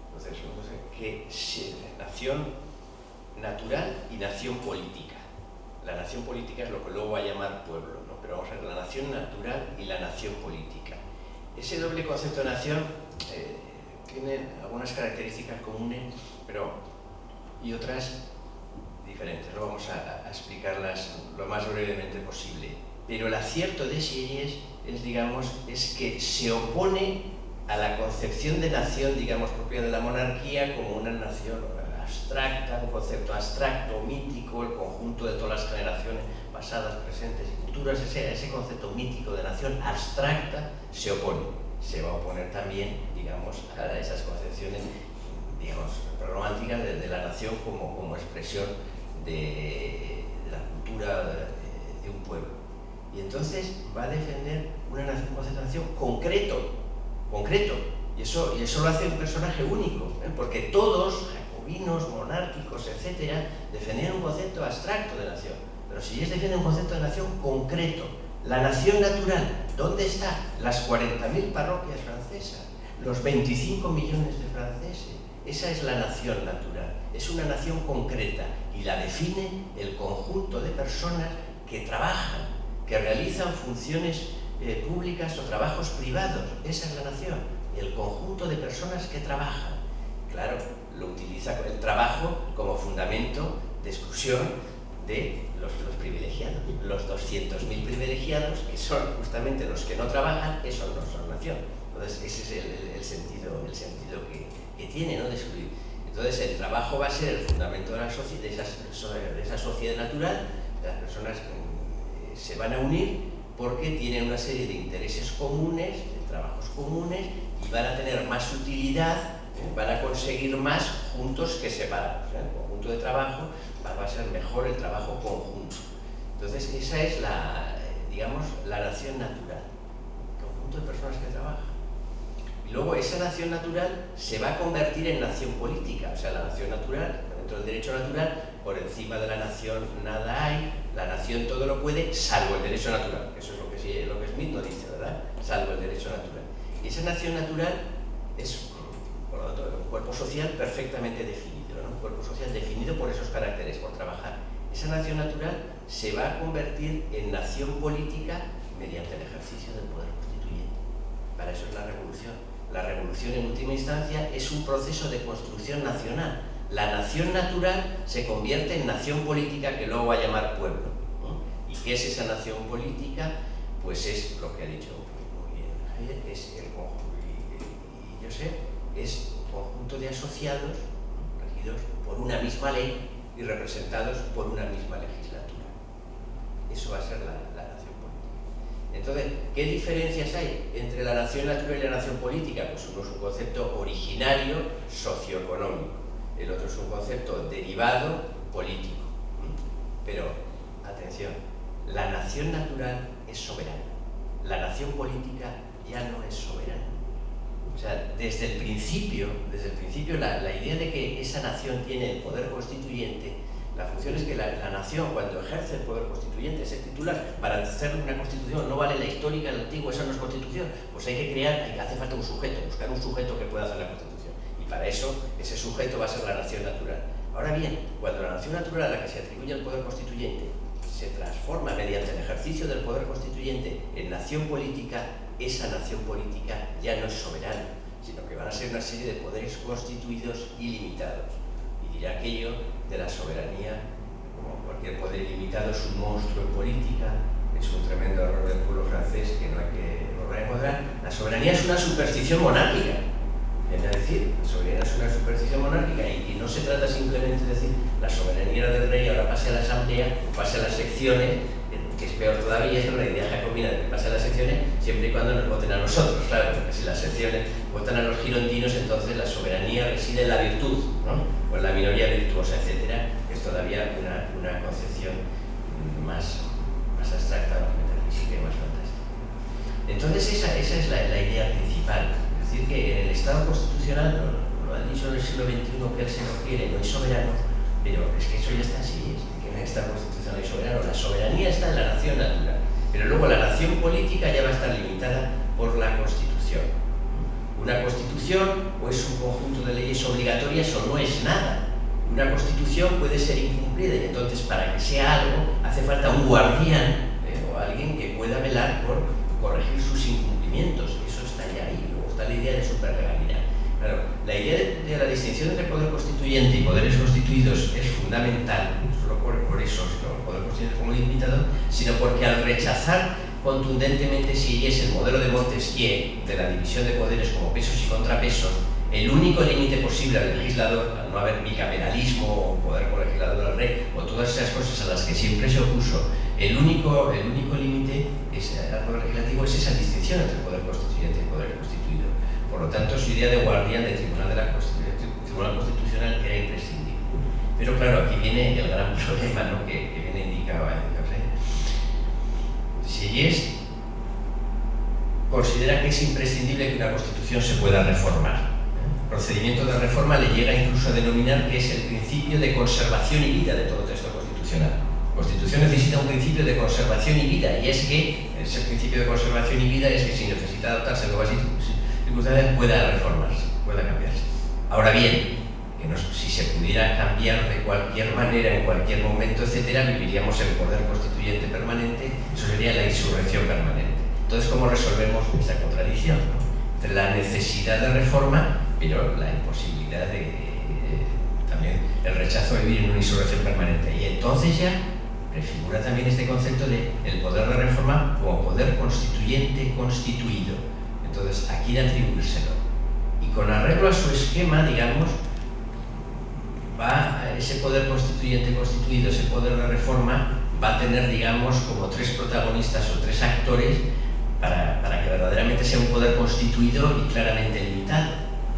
Entonces, que nación natural y nación política. La nación política es lo que luego va a llamar pueblo, ¿no? Pero vamos a ver la nación natural y la nación política. Ese doble concepto de nación tiene algunas características comunes, y otras diferentes. No vamos a explicarlas lo más brevemente posible. Pero el acierto de Sieyès es que se opone a la concepción de nación, digamos, propia de la monarquía, como una nación abstracta, un concepto abstracto, mítico, el conjunto de todas las generaciones pasadas, presentes y futuras. Ese concepto mítico de nación abstracta se opone. Se va a oponer también, digamos, a esas concepciones, digamos, románticas de la nación como expresión de la cultura de un pueblo. Y entonces va a defender un concepto de nación concreto, y eso lo hace un personaje único, porque todos, jacobinos, monárquicos, etcétera, defendían un concepto abstracto de nación, pero Sieyès defiende un concepto de nación concreto, la nación natural. ¿Dónde está? Las 40.000 parroquias francesas, los 25 millones de franceses. Esa es la nación natural, es una nación concreta, y la define el conjunto de personas que trabajan, que realizan funciones públicas o trabajos privados. Esa es la nación, el conjunto de personas que trabajan. Claro, lo utiliza el trabajo como fundamento de exclusión de los privilegiados. Los 200.000 privilegiados, que son justamente los que no trabajan, esos no son nación. Entonces, ese es el sentido que tiene, ¿no?, de excluir. Entonces, el trabajo va a ser el fundamento de esa sociedad natural. Las personas se van a unir porque tienen una serie de intereses comunes, de trabajos comunes, y van a tener más utilidad, van a conseguir más juntos que separados. El conjunto de trabajo va a ser mejor el trabajo conjunto. Entonces, esa es la nación natural, el conjunto de personas que trabajan. Y luego esa nación natural se va a convertir en nación política. O sea, la nación natural, dentro del derecho natural, por encima de la nación nada hay, la nación todo lo puede, salvo el derecho natural. Eso es lo que Smith no dice, ¿verdad? Salvo el derecho natural. Y esa nación natural es, por lo tanto, un cuerpo social perfectamente definido, ¿no? Un cuerpo social definido por esos caracteres, por trabajar. Esa nación natural se va a convertir en nación política mediante el ejercicio del poder constituyente. Para eso es la revolución. La revolución, en última instancia, es un proceso de construcción nacional. La nación natural se convierte en nación política, que luego va a llamar pueblo, ¿no? ¿Y qué es esa nación política? Pues es lo que ha dicho muy bien Hayek, es el conjunto, y yo sé, es un conjunto de asociados, ¿no?, regidos por una misma ley y representados por una misma legislatura. Eso va a ser la nación política. Entonces, ¿qué diferencias hay entre la nación natural y la nación política? Pues uno es un concepto originario socioeconómico, el otro es un concepto derivado político. Pero, atención, la nación natural es soberana, la nación política ya no es soberana. O sea, desde el principio la idea de que esa nación tiene el poder constituyente, la función es que la nación, cuando ejerce el poder constituyente, ese titular, para hacer una constitución no vale la histórica, la antigua, esa no es constitución, pues hay que crear, hace falta un sujeto, buscar un sujeto que pueda hacer la constitución. Y para eso, ese sujeto va a ser la nación natural. Ahora bien, cuando la nación natural a la que se atribuye el poder constituyente se transforma mediante el ejercicio del poder constituyente en nación política, esa nación política ya no es soberana, sino que van a ser una serie de poderes constituidos ilimitados. Y dirá aquello de la soberanía, como cualquier poder ilimitado, es un monstruo en política, es un tremendo error del pueblo francés que no hay que volver a encontrar. La soberanía es una superstición monárquica. Es decir, la soberanía es una superstición monárquica, y no se trata simplemente de decir la soberanía del rey, ahora pase a la asamblea, pase a las secciones, que es peor todavía, es una idea jacobina de que pase a las secciones siempre y cuando nos voten a nosotros, claro, porque si las secciones votan a los girondinos, entonces la soberanía reside en la virtud, ¿no?, o en la minoría virtuosa, etcétera. Esto todavía una concepción más abstracta, más metafísica y más fantástica. Entonces esa es la idea principal. Es decir, que en el Estado constitucional, lo han dicho en el siglo XXI, que él se lo quiere, no es soberano, pero es que eso ya está así, es que en el Estado constitucional hay soberano. La soberanía está en la nación natural, pero luego la nación política ya va a estar limitada por la Constitución. Una Constitución o es un conjunto de leyes obligatorias o no es nada. Una Constitución puede ser incumplida y entonces para que sea algo hace falta un guardián o alguien que pueda velar por corregir sus incumplimientos. Eso está ya ahí. Luego está la idea de superlegalidad. Claro, la idea de la distinción entre poder constituyente y poderes constituidos es fundamental, no solo por eso, sino el poder constituyente como limitado, sino porque al rechazar contundentemente si es el modelo de Montesquieu de la división de poderes como pesos y contrapesos, el único límite posible al legislador, al no haber bicameralismo o poder colegislador al rey o todas esas cosas a las que siempre se opuso, el único límite al poder legislativo es esa distinción entre poder constituyente y poder constituido. Por lo tanto, su idea de guardián del Tribunal Constitucional era imprescindible. Pero claro, aquí viene el gran problema, ¿no?, que viene indicado. Sieyès considera que es imprescindible que una Constitución se pueda reformar. El procedimiento de reforma le llega incluso a denominar que es el principio de conservación y vida de todo texto constitucional. La Constitución necesita un principio de conservación y vida, y es que ese principio de conservación y vida es que si necesita adaptarse a nuevas circunstancias pueda reformarse, pueda cambiarse. Ahora bien, si se pudiera cambiar de cualquier manera, en cualquier momento, etcétera, viviríamos el poder constituyente permanente, eso sería la insurrección permanente. Entonces, ¿cómo resolvemos esa contradicción, ¿no?, entre la necesidad de reforma, pero la imposibilidad también el rechazo de vivir en una insurrección permanente? Y entonces ya prefigura también este concepto de el poder de reforma como poder constituyente constituido. Entonces, ¿a quién atribuírselo? Y con arreglo a su esquema, digamos, ese poder constituyente constituido, ese poder de reforma, va a tener, digamos, como tres protagonistas o tres actores para que verdaderamente sea un poder constituido y claramente limitado.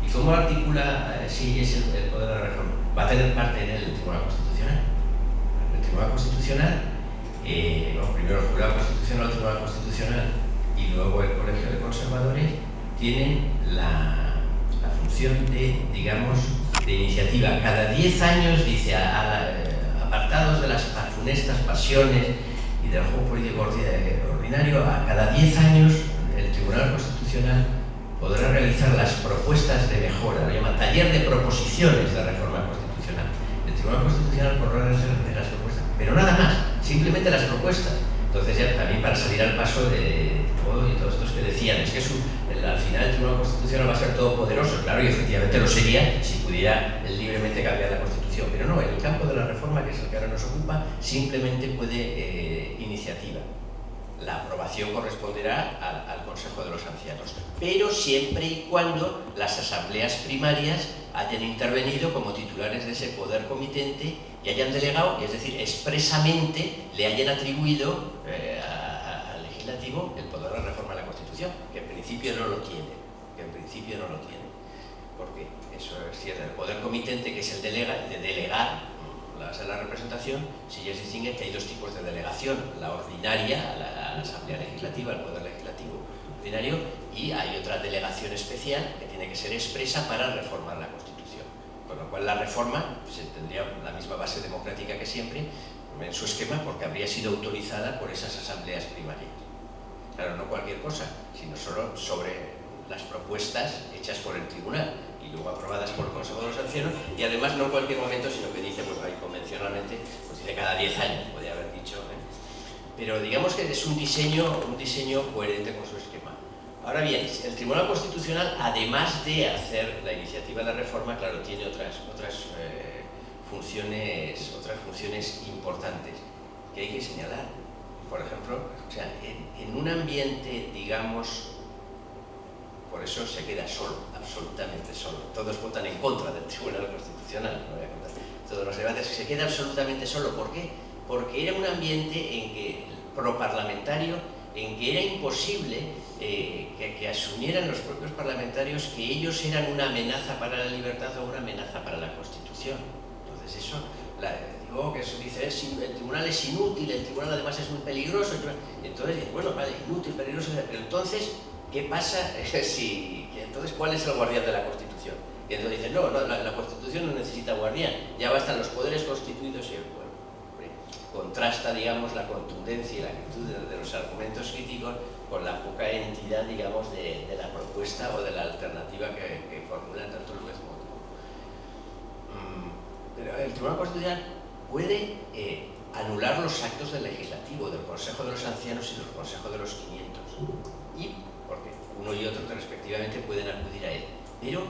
¿Y cómo articula Sieyès el poder de reforma? Va a tener parte en el Tribunal Constitucional. El Tribunal Constitucional, primero el Jurado Constitucional, el Tribunal Constitucional y luego el Colegio de Conservadores, tienen la función de, digamos, de iniciativa. Cada 10 años, dice, apartados de las funestas pasiones y del juego político ordinario, a cada 10 años el Tribunal Constitucional podrá realizar las propuestas de mejora, lo llama taller de proposiciones de reforma constitucional. El Tribunal Constitucional podrá realizar las propuestas, pero nada más, simplemente las propuestas. Entonces ya también para salir al paso de todos estos que decían, es que al final el Tribunal Constitucional va a ser todopoderoso, claro, y efectivamente lo sería si pudiera libremente cambiar la Constitución, pero no, en el campo de la reforma, que es el que ahora nos ocupa, simplemente puede iniciativa. La aprobación corresponderá al Consejo de los Ancianos, pero siempre y cuando las asambleas primarias hayan intervenido como titulares de ese poder comitente y hayan delegado, es decir, expresamente le hayan atribuido al legislativo el poder de reforma de la Constitución, que en principio no lo tiene, porque eso es cierto. El poder comitente, que es el de delegar la representación, si ya se distingue que hay dos tipos de delegación: la ordinaria, a la Asamblea Legislativa, al Poder Legislativo ordinario, y hay otra delegación especial que tiene que ser expresa para reformar la Constitución. Con lo cual la reforma tendría la misma base democrática que siempre en su esquema, porque habría sido autorizada por esas asambleas primarias. Claro, no cualquier cosa, sino solo sobre las propuestas hechas por el tribunal y luego aprobadas por el Consejo de los Ancianos, y además no en cualquier momento, sino que dice, pues ahí convencionalmente, pues dice cada 10 años, podría haber dicho, pero digamos que es un diseño coherente con su esquema. Ahora bien, el Tribunal Constitucional, además de hacer la iniciativa de reforma, claro, tiene otras funciones importantes que hay que señalar. Por ejemplo, o sea, en un ambiente, digamos, por eso se queda solo, absolutamente solo. Todos votan en contra del Tribunal Constitucional, no voy a contar todos los debates. Se queda absolutamente solo. ¿Por qué? Porque era un ambiente en que proparlamentario, en que era imposible que asumieran los propios parlamentarios que ellos eran una amenaza para la libertad o una amenaza para la Constitución. Entonces eso, luego que se dice el tribunal es inútil, el tribunal además es muy peligroso, entonces, bueno, vale, inútil, peligroso, pero entonces, ¿qué pasa entonces cuál es el guardián de la Constitución? Y entonces dicen, no, la Constitución no necesita guardián, ya bastan los poderes constituidos y el pueblo. Contrasta, digamos, la contundencia y la actitud de los argumentos críticos con la poca entidad, digamos, de la propuesta o de la alternativa que formulan tanto el juez como el Tribunal Constitucional puede anular los actos del Legislativo, del Consejo de los Ancianos y del Consejo de los 500, y porque uno y otro que respectivamente pueden acudir a él, pero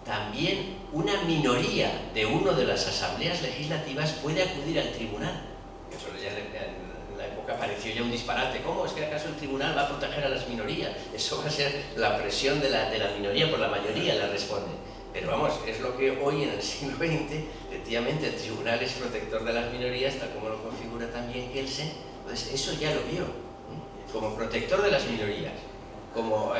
también una minoría de una de las asambleas legislativas puede acudir al tribunal. Eso ya en la época pareció ya un disparate. ¿Cómo es que acaso el tribunal va a proteger a las minorías? Eso va a ser la presión de la minoría por la mayoría, le responde. Pero vamos, es lo que hoy en el siglo XX, efectivamente, el tribunal es protector de las minorías, tal como lo configura también Kelsen. Entonces, eso ya lo vio, como protector de las minorías, como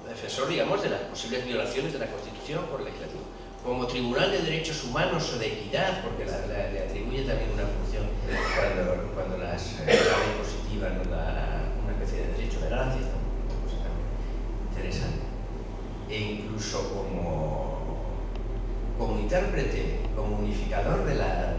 defensor, digamos, de las posibles violaciones de la Constitución por el Legislativo, como Tribunal de Derechos Humanos o de Equidad, porque le atribuye también una función cuando las ley positiva nos da una especie de derecho de gracia, una cosa también interesante. E incluso como intérprete, como unificador de la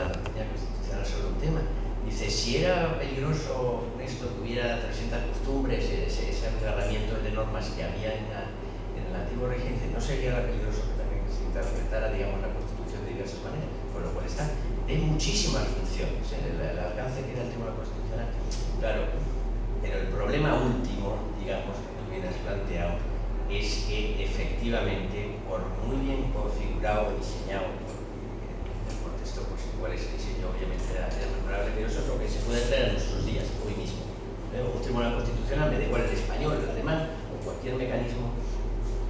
doctrina constitucional sobre un tema. Dice, si era peligroso esto que hubiera 300 costumbres, ese agarramiento de normas que había en el antiguo régimen, no sería peligroso que también se interpretara, digamos, la Constitución de diversas maneras, con lo cual está de muchísimas funciones, el alcance que da el Tribunal Constitucional. Claro, pero el problema último, digamos, que tú bien has planteado, es que efectivamente, por muy bien configurado o diseñado, el contexto, pues igual ese diseño obviamente era mejorable, pero eso es lo que se puede traer en nuestros días, hoy mismo. Un tribunal constitucional, me da igual el español, el alemán, o cualquier mecanismo,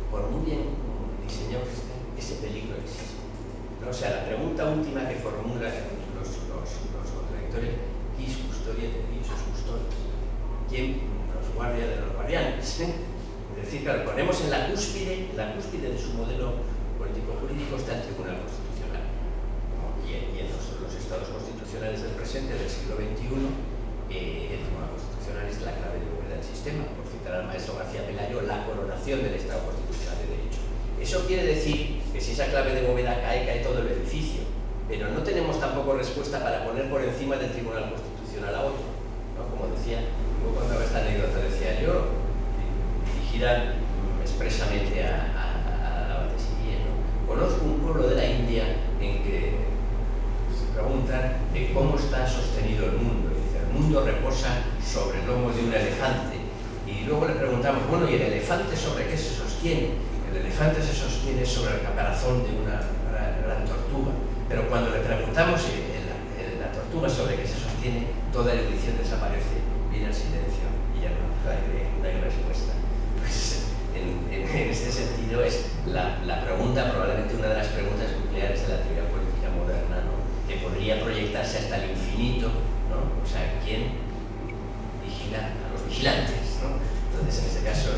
por muy bien diseñado que esté, ese peligro existe. O sea, la pregunta última que formulan los contradictores, ¿quis custodiet et ipsos custodies? ¿Quién nos guardia de los guardianes? Es decir, claro, ponemos en la cúspide de su modelo político-jurídico está el Tribunal Constitucional. Y en los estados constitucionales del presente, del siglo XXI, el Tribunal Constitucional es la clave de bóveda del sistema. Por citar al maestro García Pelayo, la coronación del Estado Constitucional de Derecho. Eso quiere decir que si esa clave de bóveda cae todo el edificio. Pero no tenemos tampoco respuesta para poner por encima del Tribunal Constitucional a otro, ¿no? Como decía, yo contaba esta anécdota, decía yo, dirigida expresamente a la Batesilla, ¿no? Conozco un pueblo de la India en que se preguntan de cómo está sostenido el mundo. Y dice, el mundo reposa sobre el lomo de un elefante. Y luego le preguntamos, bueno, ¿y el elefante sobre qué se sostiene? El elefante se sostiene sobre el caparazón de una gran tortuga. Pero cuando le preguntamos la tortuga sobre qué se sostiene, toda erudición desaparece, viene el silencio y ya no hay respuesta. Pues en este sentido es la pregunta, probablemente una de las preguntas nucleares de la teoría política moderna, ¿no? Que podría proyectarse hasta el infinito, ¿no? O sea, ¿quién vigila a los vigilantes, ¿no? Entonces, en este caso,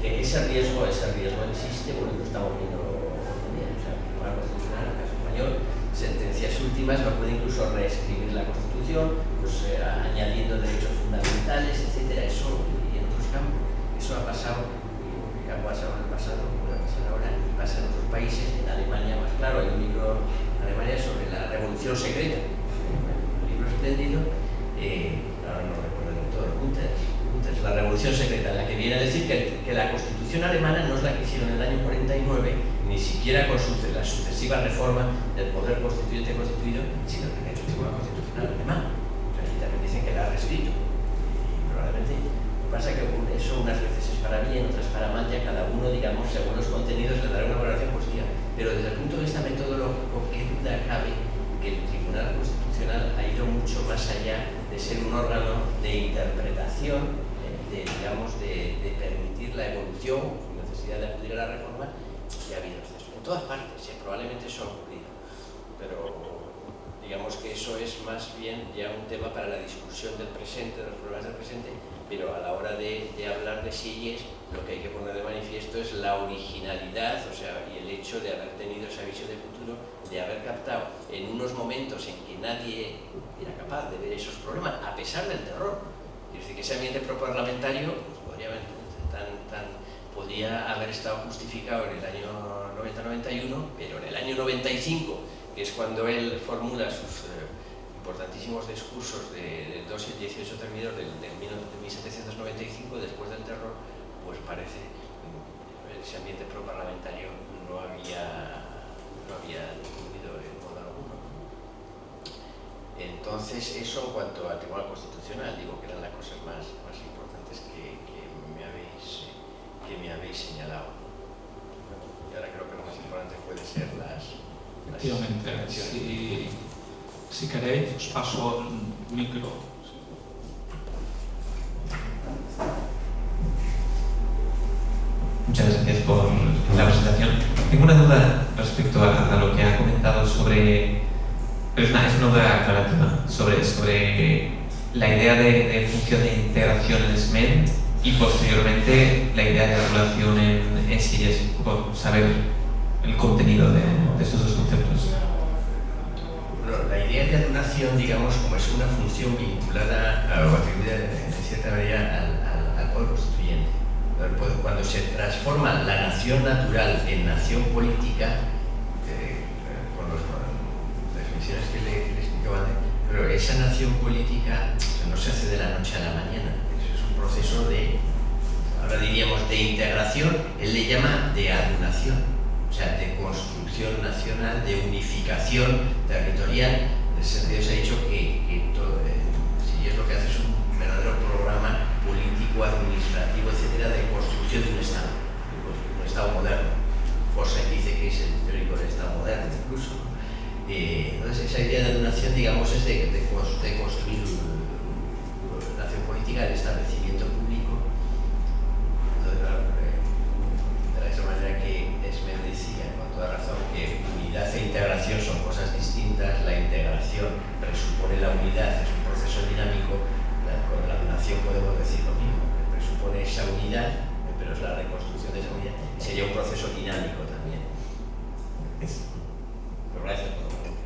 que ese riesgo existe, bueno, lo estamos viendo hoy en día. O sea, el Tribunal Constitucional, en el caso español, sentencias últimas no puede incluso reescribir la Constitución, pues añadiendo derechos fundamentales, etcétera. Eso y en otros campos, eso ha pasado, ha pasado en el pasado, puede pasar ahora y pasa en otros países. En Alemania, más claro, hay un libro en Alemania sobre la revolución secreta, un libro espléndido, ahora no recuerdo del autor, Gunters, la revolución secreta, en la que viene a decir que la Constitución alemana no es la que hicieron en el año 49, ni siquiera con la sucesiva reforma del poder constituyente constituido, sino que ha hecho el Tribunal Constitucional alemán. Entonces, allí también dicen que la ha reescrito. Y probablemente lo que pasa es que eso unas veces es para bien, otras para mal, ya cada uno, digamos, según los contenidos le dará una valoración positiva. Pero desde el punto de vista metodológico, qué duda cabe que el Tribunal Constitucional ha ido mucho más allá de ser un órgano de interpretación, de permitir la evolución, sin necesidad de acudir a la reforma, y ha habido exceso. En todas partes, probablemente eso ha ocurrido. Pero digamos que eso es más bien ya un tema para la discusión del presente, de los problemas del presente, pero a la hora de hablar de Sieyès, lo que hay que poner de manifiesto es la originalidad, o sea, y el hecho de haber tenido esa visión de futuro, de haber captado en unos momentos en que nadie era capaz de ver esos problemas, a pesar del terror. Es decir, que ese ambiente proparlamentario podría haber estado justificado en el año 90-91, pero en el año 95, que es cuando él formula sus importantísimos discursos del 2 y el 18 terminador de 1795, después del terror, pues parece que ese ambiente proparlamentario no había incluido en modo alguno. Entonces, eso en cuanto al Tribunal Constitucional, digo que eran las cosas más importantes que me habéis señalado. Y ahora creo que lo más importante puede ser las Efectivamente, si queréis, os paso el micro. Muchas gracias por la presentación. Tengo una duda respecto a lo que ha comentado sobre, pero es una duda aclarativa, sobre la idea de función de integración en SMED y posteriormente la idea de regulación en Sieyès, por saber el contenido de estos dos conceptos. Bueno, la idea de adunación, digamos, como es una función vinculada o atribuida en cierta manera al poder constituyente. Cuando se transforma la nación natural en nación política, con las definiciones que le explicaba antes, pero esa nación política no se hace de la noche a la mañana. Es un proceso ahora diríamos, de integración, él le llama de adunación. O sea, de construcción nacional, de unificación territorial. En ese sentido se ha dicho que todo, si es lo que hace es un verdadero programa político, administrativo, etcétera, de construcción de un Estado moderno. Forsyth dice que es el teórico del Estado moderno, incluso. Entonces, esa idea de adunación, digamos, es de construir una nación política, el establecimiento público. Entonces, de la misma manera que Esmer decía, con toda razón, que unidad e integración son cosas distintas. La integración presupone la unidad, es un proceso dinámico. Con la adunación podemos decir lo mismo, que presupone esa unidad, pero es la reconstrucción de esa unidad. Sería un proceso dinámico también. Pero gracias por la pregunta.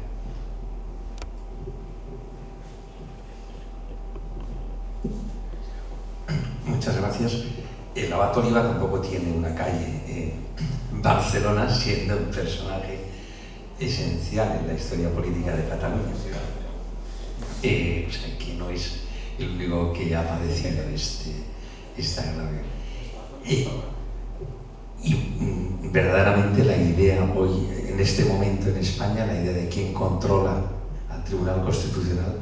Muchas gracias. El Abat Oliva tampoco tiene una calle en Barcelona, siendo un personaje esencial en la historia política de Cataluña. O sea, que no es el único que ha padecido esta grave. Verdaderamente la idea hoy, en este momento en España, la idea de quién controla al Tribunal Constitucional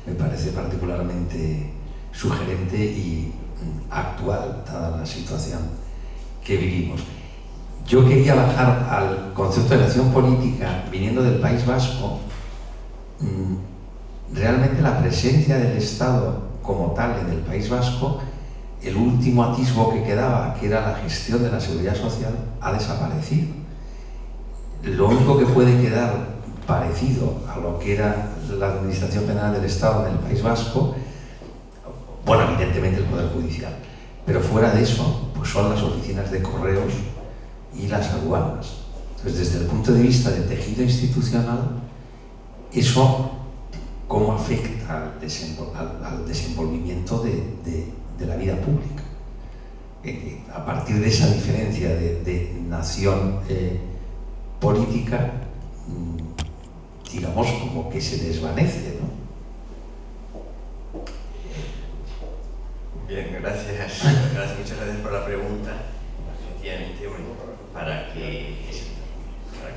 me parece particularmente sugerente y actual, dada la situación que vivimos. Yo quería bajar al concepto de nación política viniendo del País Vasco. Realmente la presencia del Estado como tal en el País Vasco, el último atisbo que quedaba, que era la gestión de la seguridad social, ha desaparecido. Lo único que puede quedar parecido a lo que era la Administración General del Estado en el País Vasco, bueno, evidentemente el Poder Judicial, pero fuera de eso, pues son las oficinas de correos y las aduanas. Entonces, desde el punto de vista del tejido institucional, eso cómo afecta al desenvolvimiento de la vida pública. A partir de esa diferencia de nación política, digamos, como que se desvanece, ¿no? Bien, gracias. Muchas gracias por la pregunta. Efectivamente, bueno, para que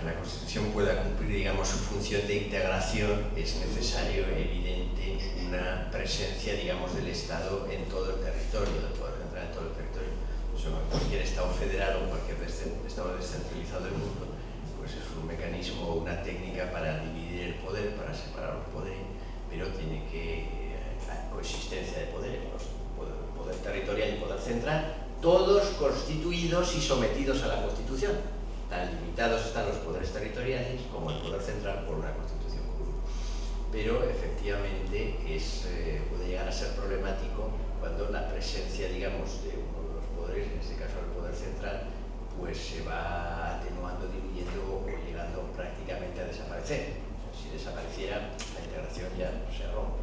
la Constitución pueda cumplir, digamos, su función de integración, es necesario, evidente, una presencia, digamos, del Estado en todo el territorio, del poder central en todo el territorio. Eso, cualquier Estado federal o cualquier Estado descentralizado del mundo, pues es un mecanismo, una técnica para dividir el poder, para separar los poderes, pero tiene que coexistencia de poderes, poder territorial y poder central, todos constituidos y sometidos a la Constitución. Tan limitados están los poderes territoriales como el poder central por una Constitución común. pero efectivamente puede llegar a ser problemático cuando la presencia, digamos, de uno de los poderes, en este caso el poder central, pues se va atenuando, diluyendo o llegando prácticamente a desaparecer. Si desapareciera, la integración ya se rompe.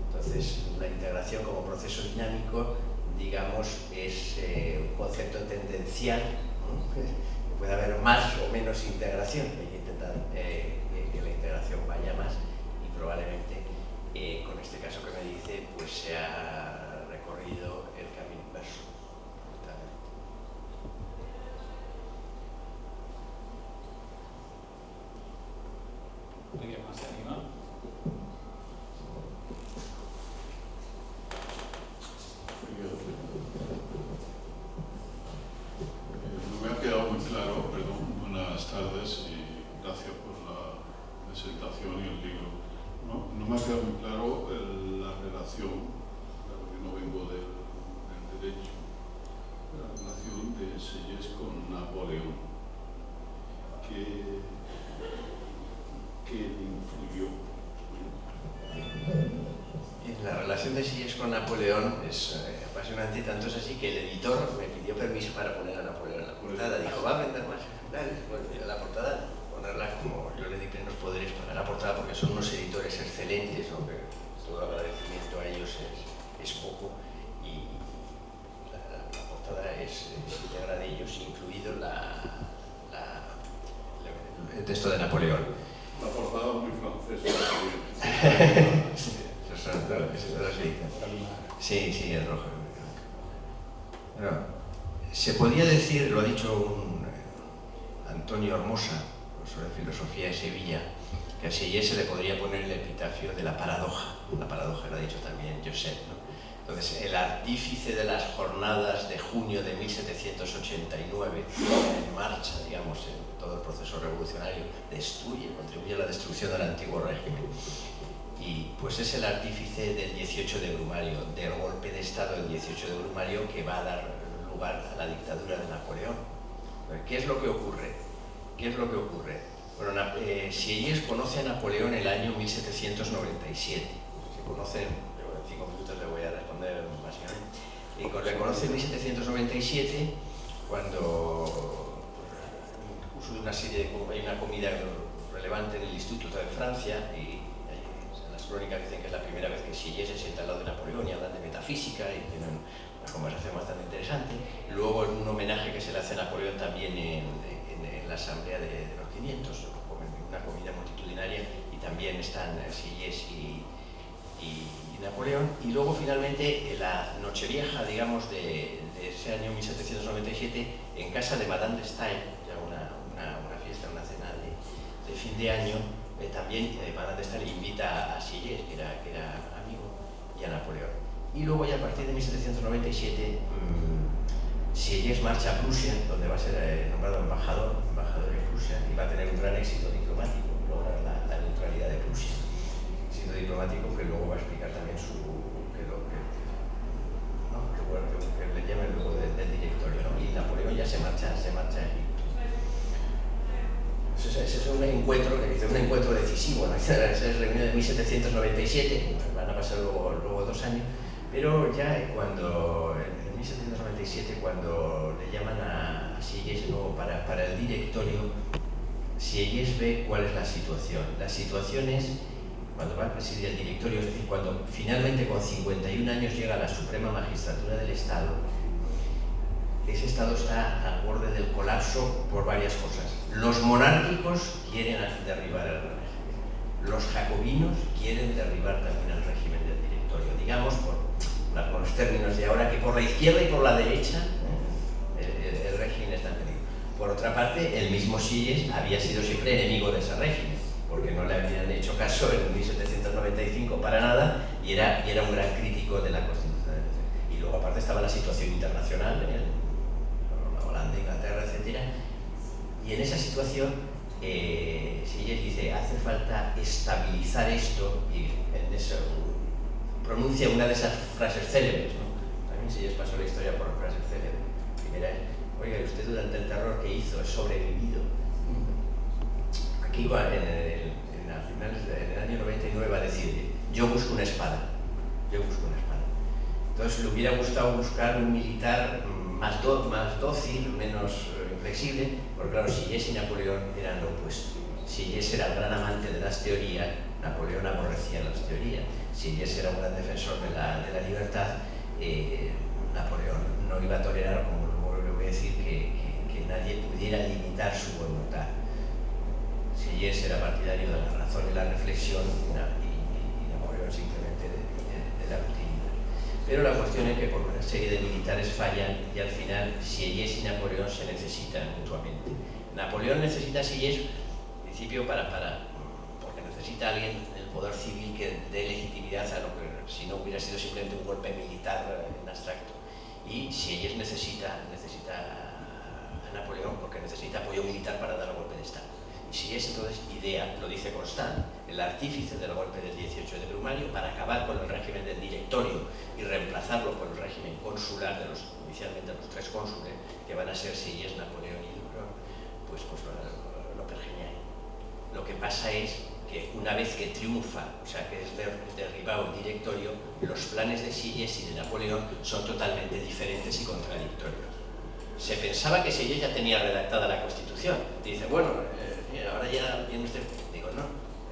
Entonces, la integración como proceso dinámico, digamos, es un concepto tendencial, ¿no? Puede haber más o menos integración, hay que intentar que la integración vaya más y probablemente con este caso que me dice, pues se ha recorrido el camino inverso. ¿Alguien más se anima? No me ha quedado muy claro, perdón, buenas tardes y gracias por la presentación y el libro. No me ha quedado muy claro la relación, claro que no vengo del derecho, la relación de Sieyès con Napoleón, que le influyó. La relación de Sieyès con Napoleón es apasionante, tanto es así que el editor me pidió permiso para poner a Napoleón en la portada. Dijo, va a vender más. Dale, pues la portada, ponerla como yo le di plenos poderes para la portada, porque son unos editores excelentes, ¿no? Que todo agradecimiento a ellos es poco, y la portada es íntegra de ellos, incluido el texto de Napoleón. La portada muy francesa. Sí, el rojo. Bueno, se podía decir, lo ha dicho Antonio Hermosa, profesor de filosofía de Sevilla, que a Sieyès se le podría poner el epitafio de la paradoja. La paradoja lo ha dicho también Joseph, ¿no? Entonces, el artífice de las jornadas de junio de 1789, en marcha, digamos, en todo el proceso revolucionario, contribuye a la destrucción del antiguo régimen. Y pues es el artífice del 18 de Brumario, del golpe de Estado del 18 de Brumario, que va a dar lugar a la dictadura de Napoleón. ¿Qué es lo que ocurre? Bueno, Sieyès conoce a Napoleón en el año 1797. Se conocen, en 5 minutos le voy a responder básicamente. Le conoce en 1797 cuando incluso de una serie hay una comida relevante en el Instituto de Francia, y las crónicas dicen que es la primera vez que Sieyès se sienta al lado de Napoleón y hablan de metafísica y tienen una conversación bastante interesante. Luego, en un homenaje que se le hace a Napoleón también en la asamblea de los 500, una comida multitudinaria, y también están Sieyès y Napoleón. Y luego, finalmente, la Nochevieja, digamos, de ese año 1797, en casa de Madame de Staël, ya una fiesta, una cena de fin de año. También Madame de Staël invita a Sieyès, que era amigo, y a Napoleón. Y luego, ya a partir de 1797, Sieyès marcha a Prusia, donde va a ser nombrado embajador en Prusia, y va a tener un gran éxito diplomático, lograr la neutralidad de Prusia. Éxito diplomático que luego va a explicar también que le llaman luego del directorio, ¿no? Y Napoleón ya se marcha allí. Ese es un encuentro decisivo, ¿no? Esa reunión de 1797, van a pasar luego 2 años, pero ya en 1797, cuando le llaman a Sieyès luego para el directorio, Sieyès ve cuál es la situación. La situación es, cuando va a presidir el directorio, es decir, cuando finalmente con 51 años llega a la Suprema Magistratura del Estado, ese Estado está al borde del colapso por varias cosas. Los monárquicos quieren derribar el régimen. Los jacobinos quieren derribar también el régimen del directorio. Digamos, con los términos de ahora, que por la izquierda y por la derecha el régimen está pedido. Por otra parte, el mismo Sieyès había sido siempre enemigo de ese régimen, porque no le habían hecho caso en 1795 para nada, y era un gran crítico de la Constitución. Y luego, aparte, estaba la situación internacional, Holanda, Inglaterra, etc. Y en esa situación, Sieyès dice, hace falta estabilizar esto, y en eso pronuncia una de esas frases célebres, ¿no? También Sieyès pasó la historia por frases célebres. Primera es, oiga, usted durante el terror que hizo, es sobrevivido. Aquí va en la en el año 99 va a decir: yo busco una espada, yo busco una espada. Entonces le hubiera gustado buscar un militar más dócil, menos inflexible, porque claro, Sieyès y Napoleón eran lo opuesto. Sieyès era el gran amante de las teorías, Napoleón aborrecía las teorías. Sieyès era un gran defensor de la libertad, Napoleón no iba a tolerar, como luego le voy a decir, que nadie pudiera limitar su voluntad. Sieyès era partidario de la razón y la reflexión, y Napoleón simplemente de la utilidad. Pero la cuestión es que por una serie de militares fallan y al final Sieyès y Napoleón se necesitan mutuamente. Napoleón necesita a Sieyès, en principio, porque necesita a alguien del poder civil que dé legitimidad a lo que si no hubiera sido simplemente un golpe militar en abstracto. Y Sieyès necesita a Napoleón porque necesita apoyo militar para dar el golpe de Estado. Y Sieyès entonces idea, lo dice Constant, el artífice del golpe del 18 de Brumario para acabar con el régimen del directorio y reemplazarlo por el régimen consular inicialmente los 3 cónsules, que van a ser Sieyès, Napoleón y Dupont, pues lo pergeña. Lo que pasa es que una vez que triunfa, o sea que es derribado el directorio, los planes de Sieyès y de Napoleón son totalmente diferentes y contradictorios. Se pensaba que Sieyès ya tenía redactada la Constitución. Dice, bueno, ahora ya viene usted. Digo, no,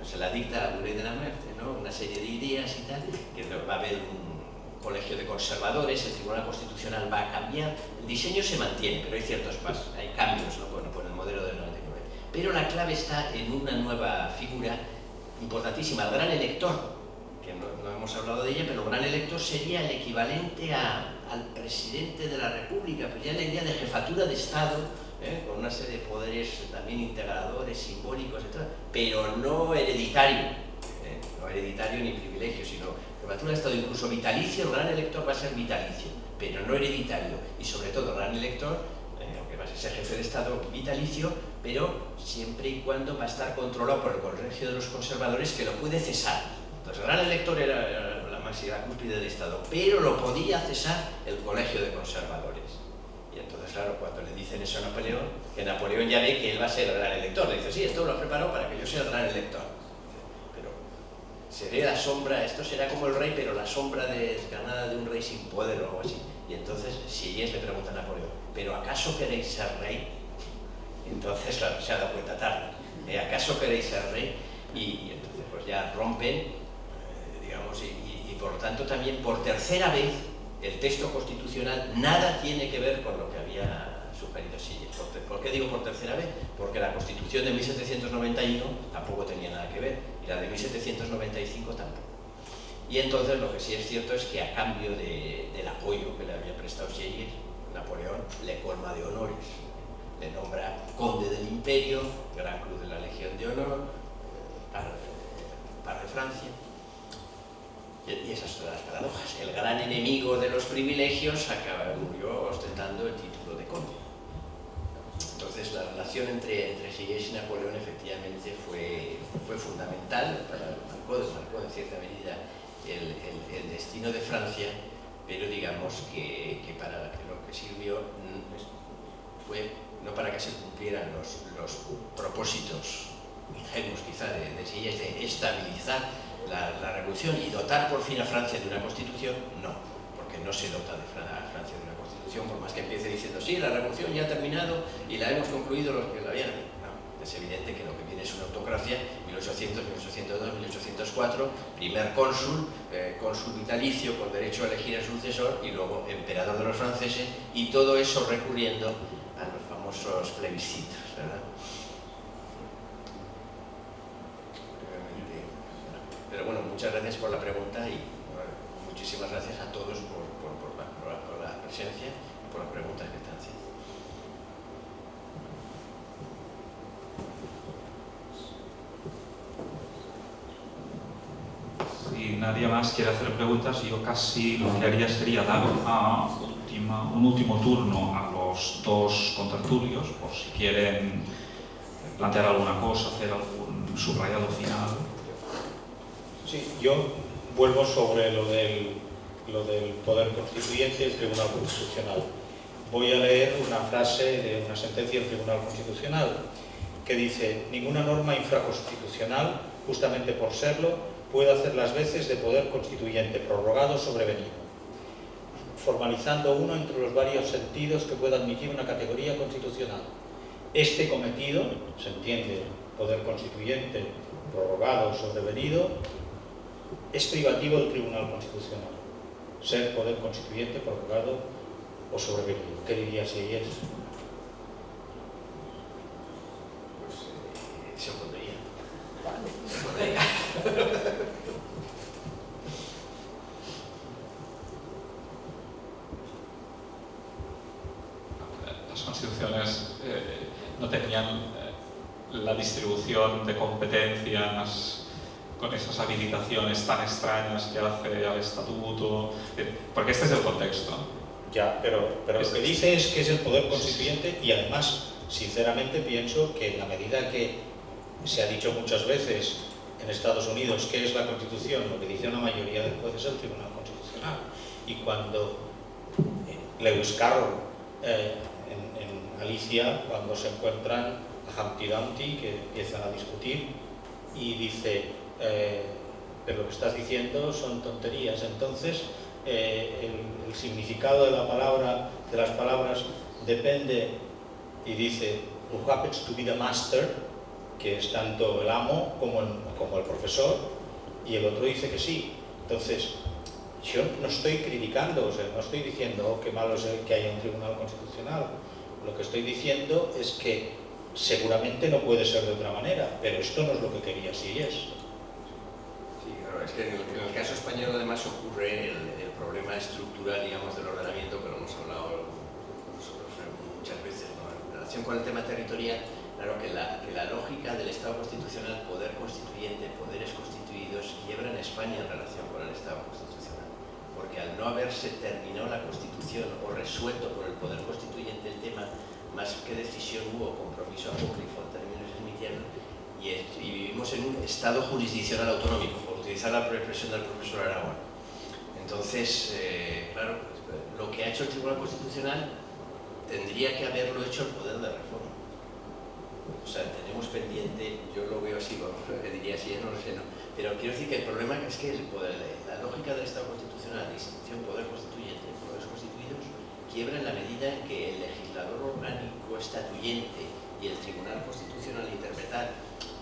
se la dicta a Burey de la Muerte, ¿no? Una serie de ideas y tal, que va a haber un colegio de conservadores, el Tribunal Constitucional va a cambiar, el diseño se mantiene, pero hay ciertos pasos, hay cambios, ¿no? Con el modelo del 99. Pero la clave está en una nueva figura importantísima, el gran elector, que no hemos hablado de ella, pero el gran elector sería el equivalente al presidente de la República, pues ya la idea de jefatura de Estado, con una serie de poderes también integradores, simbólicos, etc., pero no hereditario, no hereditario ni privilegio, sino jefatura de Estado, incluso vitalicio. El gran elector va a ser vitalicio, pero no hereditario, y sobre todo el gran elector, aunque va a ser jefe de Estado vitalicio, pero siempre y cuando va a estar controlado por el colegio de los conservadores, que lo puede cesar. Entonces el gran elector era la máxima cúspide del Estado, pero lo podía cesar el colegio de conservadores. Y entonces, claro, cuando le dicen eso a Napoleón, que Napoleón ya ve que él va a ser el gran elector, le dice, sí, esto lo ha preparado para que yo sea el gran elector. Pero seré la sombra, esto será como el rey, pero la sombra desganada de un rey sin poder o algo así. Y entonces Sieyès le pregunta a Napoleón, ¿pero acaso queréis ser rey? Entonces, claro, se ha dado cuenta tarde. ¿Acaso queréis ser rey? Y entonces pues ya rompen, digamos, y por lo tanto también por tercera vez el texto constitucional nada tiene que ver con lo que había sugerido Sieyès. ¿Por qué digo por tercera vez? Porque la Constitución de 1791 tampoco tenía nada que ver, y la de 1795 tampoco. Y entonces lo que sí es cierto es que a cambio del apoyo que le había prestado Sieyès, Napoleón le colma de honores. Le nombra conde del imperio, gran cruz de la Legión de Honor, par de Francia. Y esas son las paradojas. El gran enemigo de los privilegios murió ostentando el título de conde. Entonces la relación entre Sieyès y Napoleón efectivamente fue fundamental, marcó en cierta medida el destino de Francia, pero digamos que para lo que sirvió fue no para que se cumplieran los propósitos ingenuos quizá de Sieyès de estabilizar la revolución y dotar por fin a Francia de una constitución, no, porque no se dota a Francia de una constitución, por más que empiece diciendo, sí, la revolución ya ha terminado y la hemos concluido los que la habían. No, es evidente que lo que viene es una autocracia, 1800, 1802, 1804, primer cónsul, cónsul vitalicio con derecho a elegir a su sucesor y luego emperador de los franceses, y todo eso recurriendo a los famosos plebiscitos, ¿verdad? Pero bueno, muchas gracias por la pregunta y muchísimas gracias a todos por la presencia y por las preguntas que están haciendo. Si nadie más quiere hacer preguntas, yo casi lo que haría sería dar un último turno a los dos contertulios, por si quieren plantear alguna cosa, hacer algún subrayado final. Sí, yo vuelvo sobre lo del poder constituyente y el Tribunal Constitucional. Voy a leer una frase de una sentencia del Tribunal Constitucional que dice: ninguna norma infraconstitucional justamente por serlo, puede hacer las veces de poder constituyente, prorrogado, sobrevenido, formalizando uno entre los varios sentidos que pueda admitir una categoría constitucional. Este cometido, se entiende poder constituyente, prorrogado, sobrevenido, es privativo del Tribunal Constitucional. Ser poder constituyente, prorrogado o sobrevenido. ¿Qué diría si es? Pues se opondría. Las constituciones no tenían la distribución de competencias con esas habilitaciones tan extrañas que hace al estatuto, porque este es el contexto. Ya, pero lo que dice es que es el poder constituyente y además, sinceramente, pienso que en la medida que se ha dicho muchas veces en Estados Unidos que es la Constitución, lo que dice una mayoría de jueces es el Tribunal Constitucional. Y cuando Lewis Carroll en Alicia, cuando se encuentran a Humpty Dumpty, que empiezan a discutir y dice pero lo que estás diciendo son tonterías, entonces el significado de la palabra, de las palabras depende, y dice who happens to be the master, que es tanto el amo como el profesor, y el otro dice que sí. Entonces yo no estoy criticando, o sea, no estoy diciendo qué malo es que haya un tribunal constitucional. Lo que estoy diciendo es que seguramente no puede ser de otra manera, pero esto no es lo que quería si es. Sí, claro, es que en el caso español además ocurre el problema estructural, digamos, del ordenamiento, que lo hemos hablado nosotros muchas veces, ¿no? En relación con el tema territorial, claro que la lógica del Estado constitucional, poder constituyente, poderes constituidos, quiebra en España en relación con el Estado constitucional. Porque al no haberse terminado la Constitución o resuelto por el poder constituyente el tema, más que decisión hubo compromiso apócrifo en términos smithianos, y vivimos en un Estado jurisdiccional autonómico, por utilizar la expresión del profesor Aragón. Entonces, claro, lo que ha hecho el Tribunal Constitucional tendría que haberlo hecho el poder de reforma. O sea, tenemos pendiente, yo lo veo así, bueno, le diría así, no lo sé, no. Pero quiero decir que el problema es que la lógica del Estado constitucional, la institución poder constituyente, poderes constituidos, quiebra en la medida en que el legislador orgánico estatuyente y el Tribunal Constitucional interpretar.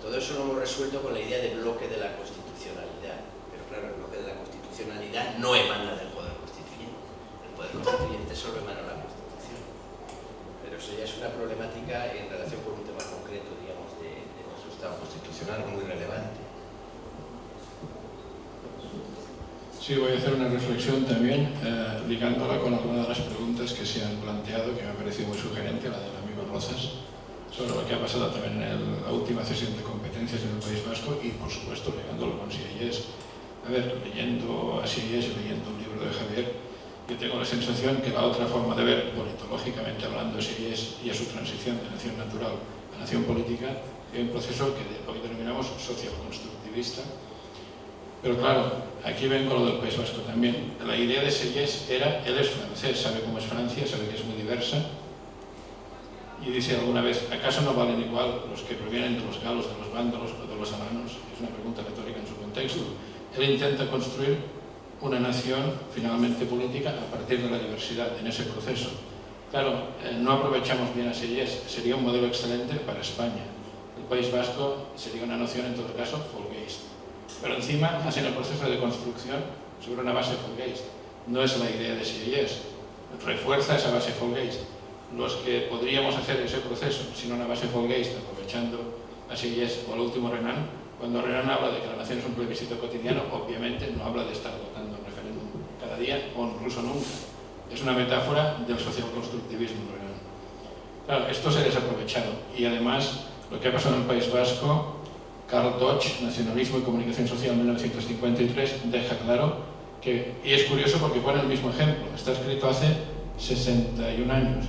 Todo eso lo hemos resuelto con la idea de bloque de la constitucionalidad. Pero claro, el bloque de la constitucionalidad no emana del poder constituyente. El poder constituyente solo emana de la Constitución. Pero eso ya es una problemática en relación con un tema concreto, digamos, de nuestro Estado constitucional muy relevante. Sí, voy a hacer una reflexión también, ligándola con algunas de las preguntas que se han planteado, que me ha parecido muy sugerente, la del amigo Rozas, sobre lo que ha pasado también en la última sesión de competencias en el País Vasco y, por supuesto, ligándolo con Sieyès. A ver, leyendo a Sieyès, leyendo un libro de Javier, yo tengo la sensación que la otra forma de ver, politológicamente hablando, Sieyès y a su transición de nación natural a nación política, es un proceso que hoy denominamos socioconstructivista. Pero claro, aquí ven con lo del País Vasco también. La idea de Sieyès era, él es francés, sabe cómo es Francia, sabe que es muy diversa, y dice alguna vez, ¿acaso no valen igual los que provienen de los galos, de los vándalos o de los alanos? Es una pregunta retórica en su contexto. Él intenta construir una nación finalmente política a partir de la diversidad en ese proceso. Claro, no aprovechamos bien a Sieyès, sería un modelo excelente para España. El País Vasco sería una nación, en todo caso, folguista. Pero encima hacen el proceso de construcción sobre una base folguista. No es la idea de Sieyès, refuerza esa base folguista. Los que podríamos hacer ese proceso sin una base folguista, aprovechando a Sieyès o al último Renan, cuando Renan habla de que la nación es un plebiscito cotidiano, obviamente no habla de estar votando en referéndum cada día o incluso nunca. Es una metáfora del socialconstructivismo Renan. Claro, esto se ha desaprovechado y además lo que ha pasado en el País Vasco, Karl Dodge, Nacionalismo y Comunicación Social, 1953, deja claro que, y es curioso porque pone el mismo ejemplo, está escrito hace 71 años,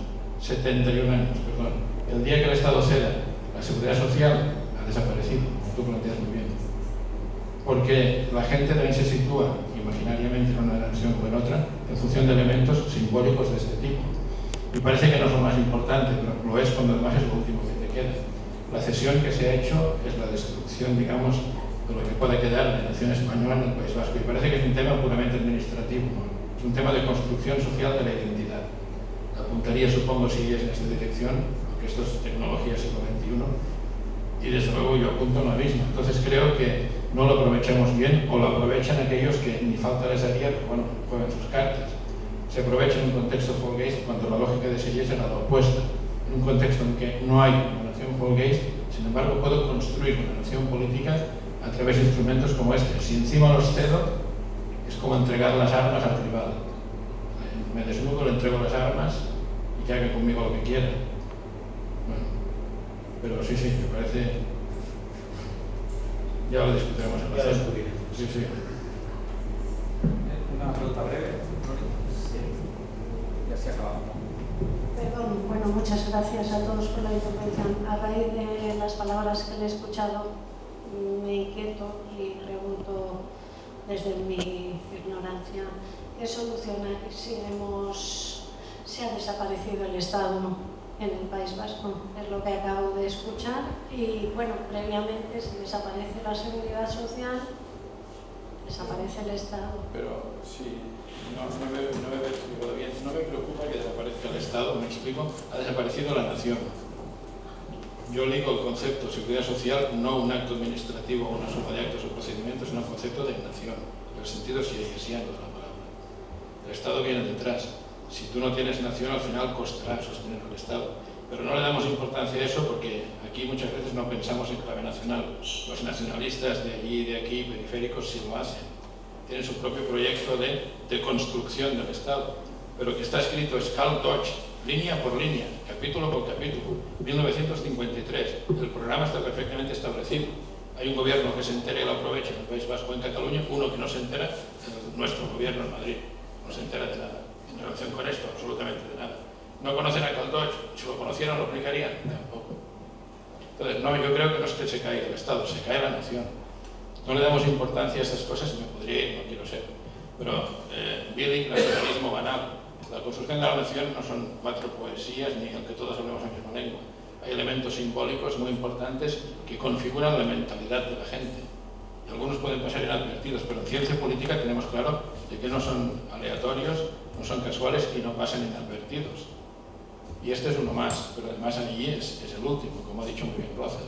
perdón. El día que el Estado ceda la seguridad social ha desaparecido, como tú planteas muy bien. Porque la gente también se sitúa imaginariamente en una nación o en otra en función de elementos simbólicos de este tipo. Y parece que no es lo más importante, pero lo es cuando además es lo último que te queda. La cesión que se ha hecho es la destrucción, digamos, con lo que puede quedar de nación española en el País Vasco. Y parece que es un tema puramente administrativo, ¿no? Es un tema de construcción social de la identidad. Apuntaría, supongo, si es en esta dirección, porque esto es tecnología siglo XXI, y desde luego yo apunto en la misma. Entonces creo que no lo aprovechamos bien, o lo aprovechan aquellos que ni falta les haría, pero bueno, juegan sus cartas. Se aprovecha en un contexto folgués cuando la lógica de Sellés era la opuesta. En un contexto en que no hay una nación folgués, sin embargo puedo construir una nación política a través de instrumentos como este. Si encima los cedo, es como entregar las armas al rival. Me desnudo, le entrego las armas y que haga conmigo lo que quiera. Bueno, pero sí, me parece... Ya lo discutiremos en la sesión. Sí. Una pregunta breve. Ya se acaba. Perdón, bueno, muchas gracias a todos por la intervención. A raíz de las palabras que le he escuchado, me inquieto y pregunto desde mi ignorancia, ¿qué soluciona si ha desaparecido el Estado en el País Vasco? Es lo que acabo de escuchar y, bueno, previamente, si desaparece la seguridad social, desaparece el Estado. Pero sí, no me preocupa que desaparezca el Estado, me explico, ha desaparecido la nación. Yo ligo el concepto de seguridad social no un acto administrativo o una suma de actos o procedimientos, sino un concepto de nación, en el sentido sieyesiano de la palabra. El Estado viene detrás. Si tú no tienes nación, al final costará sostener el Estado. Pero no le damos importancia a eso porque aquí muchas veces no pensamos en clave nacional. Los nacionalistas de allí y de aquí, periféricos, sí lo hacen. Tienen su propio proyecto de construcción del Estado. Pero que está escrito es Karl Deutsch, línea por línea, capítulo por capítulo, 1953. El programa está perfectamente establecido. Hay un gobierno que se entera y lo aprovecha en el País Vasco, en Cataluña, uno que no se entera, nuestro gobierno en Madrid. No se entera de nada. En relación con esto, absolutamente de nada. No conocen a Karl Deutsch, si lo conocieran lo aplicarían, tampoco. Entonces, no, yo creo que no es que se caiga el Estado, se cae la nación. No le damos importancia a estas cosas, me podría ir, no quiero ser. Pero Billy, nacionalismo banal. La construcción de la nación no son 4 poesías ni el que todos hablemos la misma lengua. Hay elementos simbólicos muy importantes que configuran la mentalidad de la gente. Y algunos pueden pasar inadvertidos, pero en ciencia política tenemos claro de que no son aleatorios, no son casuales y no pasan inadvertidos. Y este es uno más, pero además allí es el último, como ha dicho muy bien Rozas.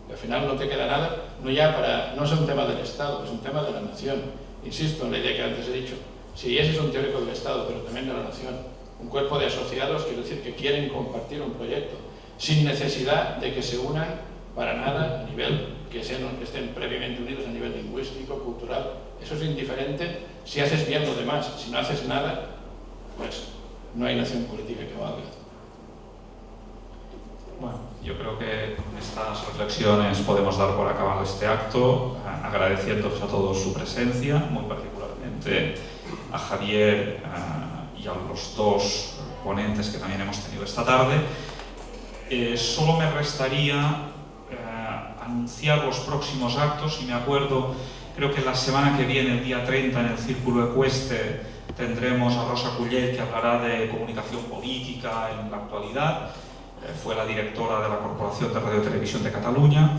Al final no te queda nada, no es un tema del Estado, es un tema de la nación. Insisto en la idea que antes he dicho. Si ese es un teórico del Estado, pero también de la nación. Un cuerpo de asociados, quiero decir, que quieren compartir un proyecto, sin necesidad de que se unan para nada a nivel, que estén previamente unidos a nivel lingüístico, cultural. Eso es indiferente si haces bien lo demás. Si no haces nada, pues no hay nación política que valga. Bueno, yo creo que con estas reflexiones podemos dar por acabado este acto, agradeciéndoles a todos su presencia, muy particularmente a Javier y a los 2 ponentes que también hemos tenido esta tarde. Solo me restaría anunciar los próximos actos, y me acuerdo, creo que la semana que viene, el día 30, en el Círculo Ecuestre, tendremos a Rosa Cullell, que hablará de comunicación política en la actualidad. Fue la directora de la Corporación de Radio y Televisión de Cataluña.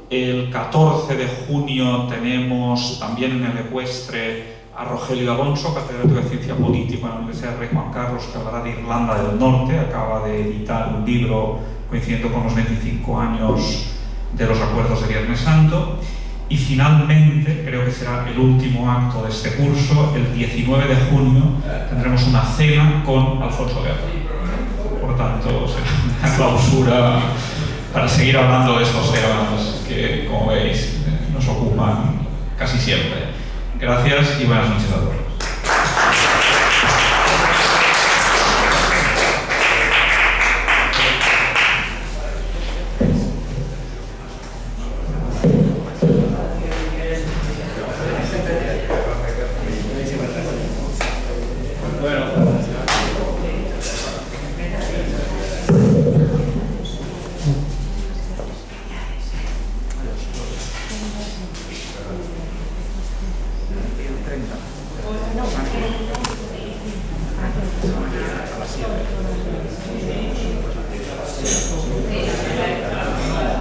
El 14 de junio tenemos también en el Ecuestre a Rogelio Alonso, catedrático de Ciencia Política en la Universidad del Rey Juan Carlos, que hablará de Irlanda del Norte. Acaba de editar un libro coincidiendo con los 25 años de los acuerdos de Viernes Santo. Y finalmente, creo que será el último acto de este curso, el 19 de junio tendremos una cena con Alfonso Guerra. Por tanto, será una clausura para seguir hablando de estos temas que, como veis, nos ocupan casi siempre. Gracias y buenas noches a todos.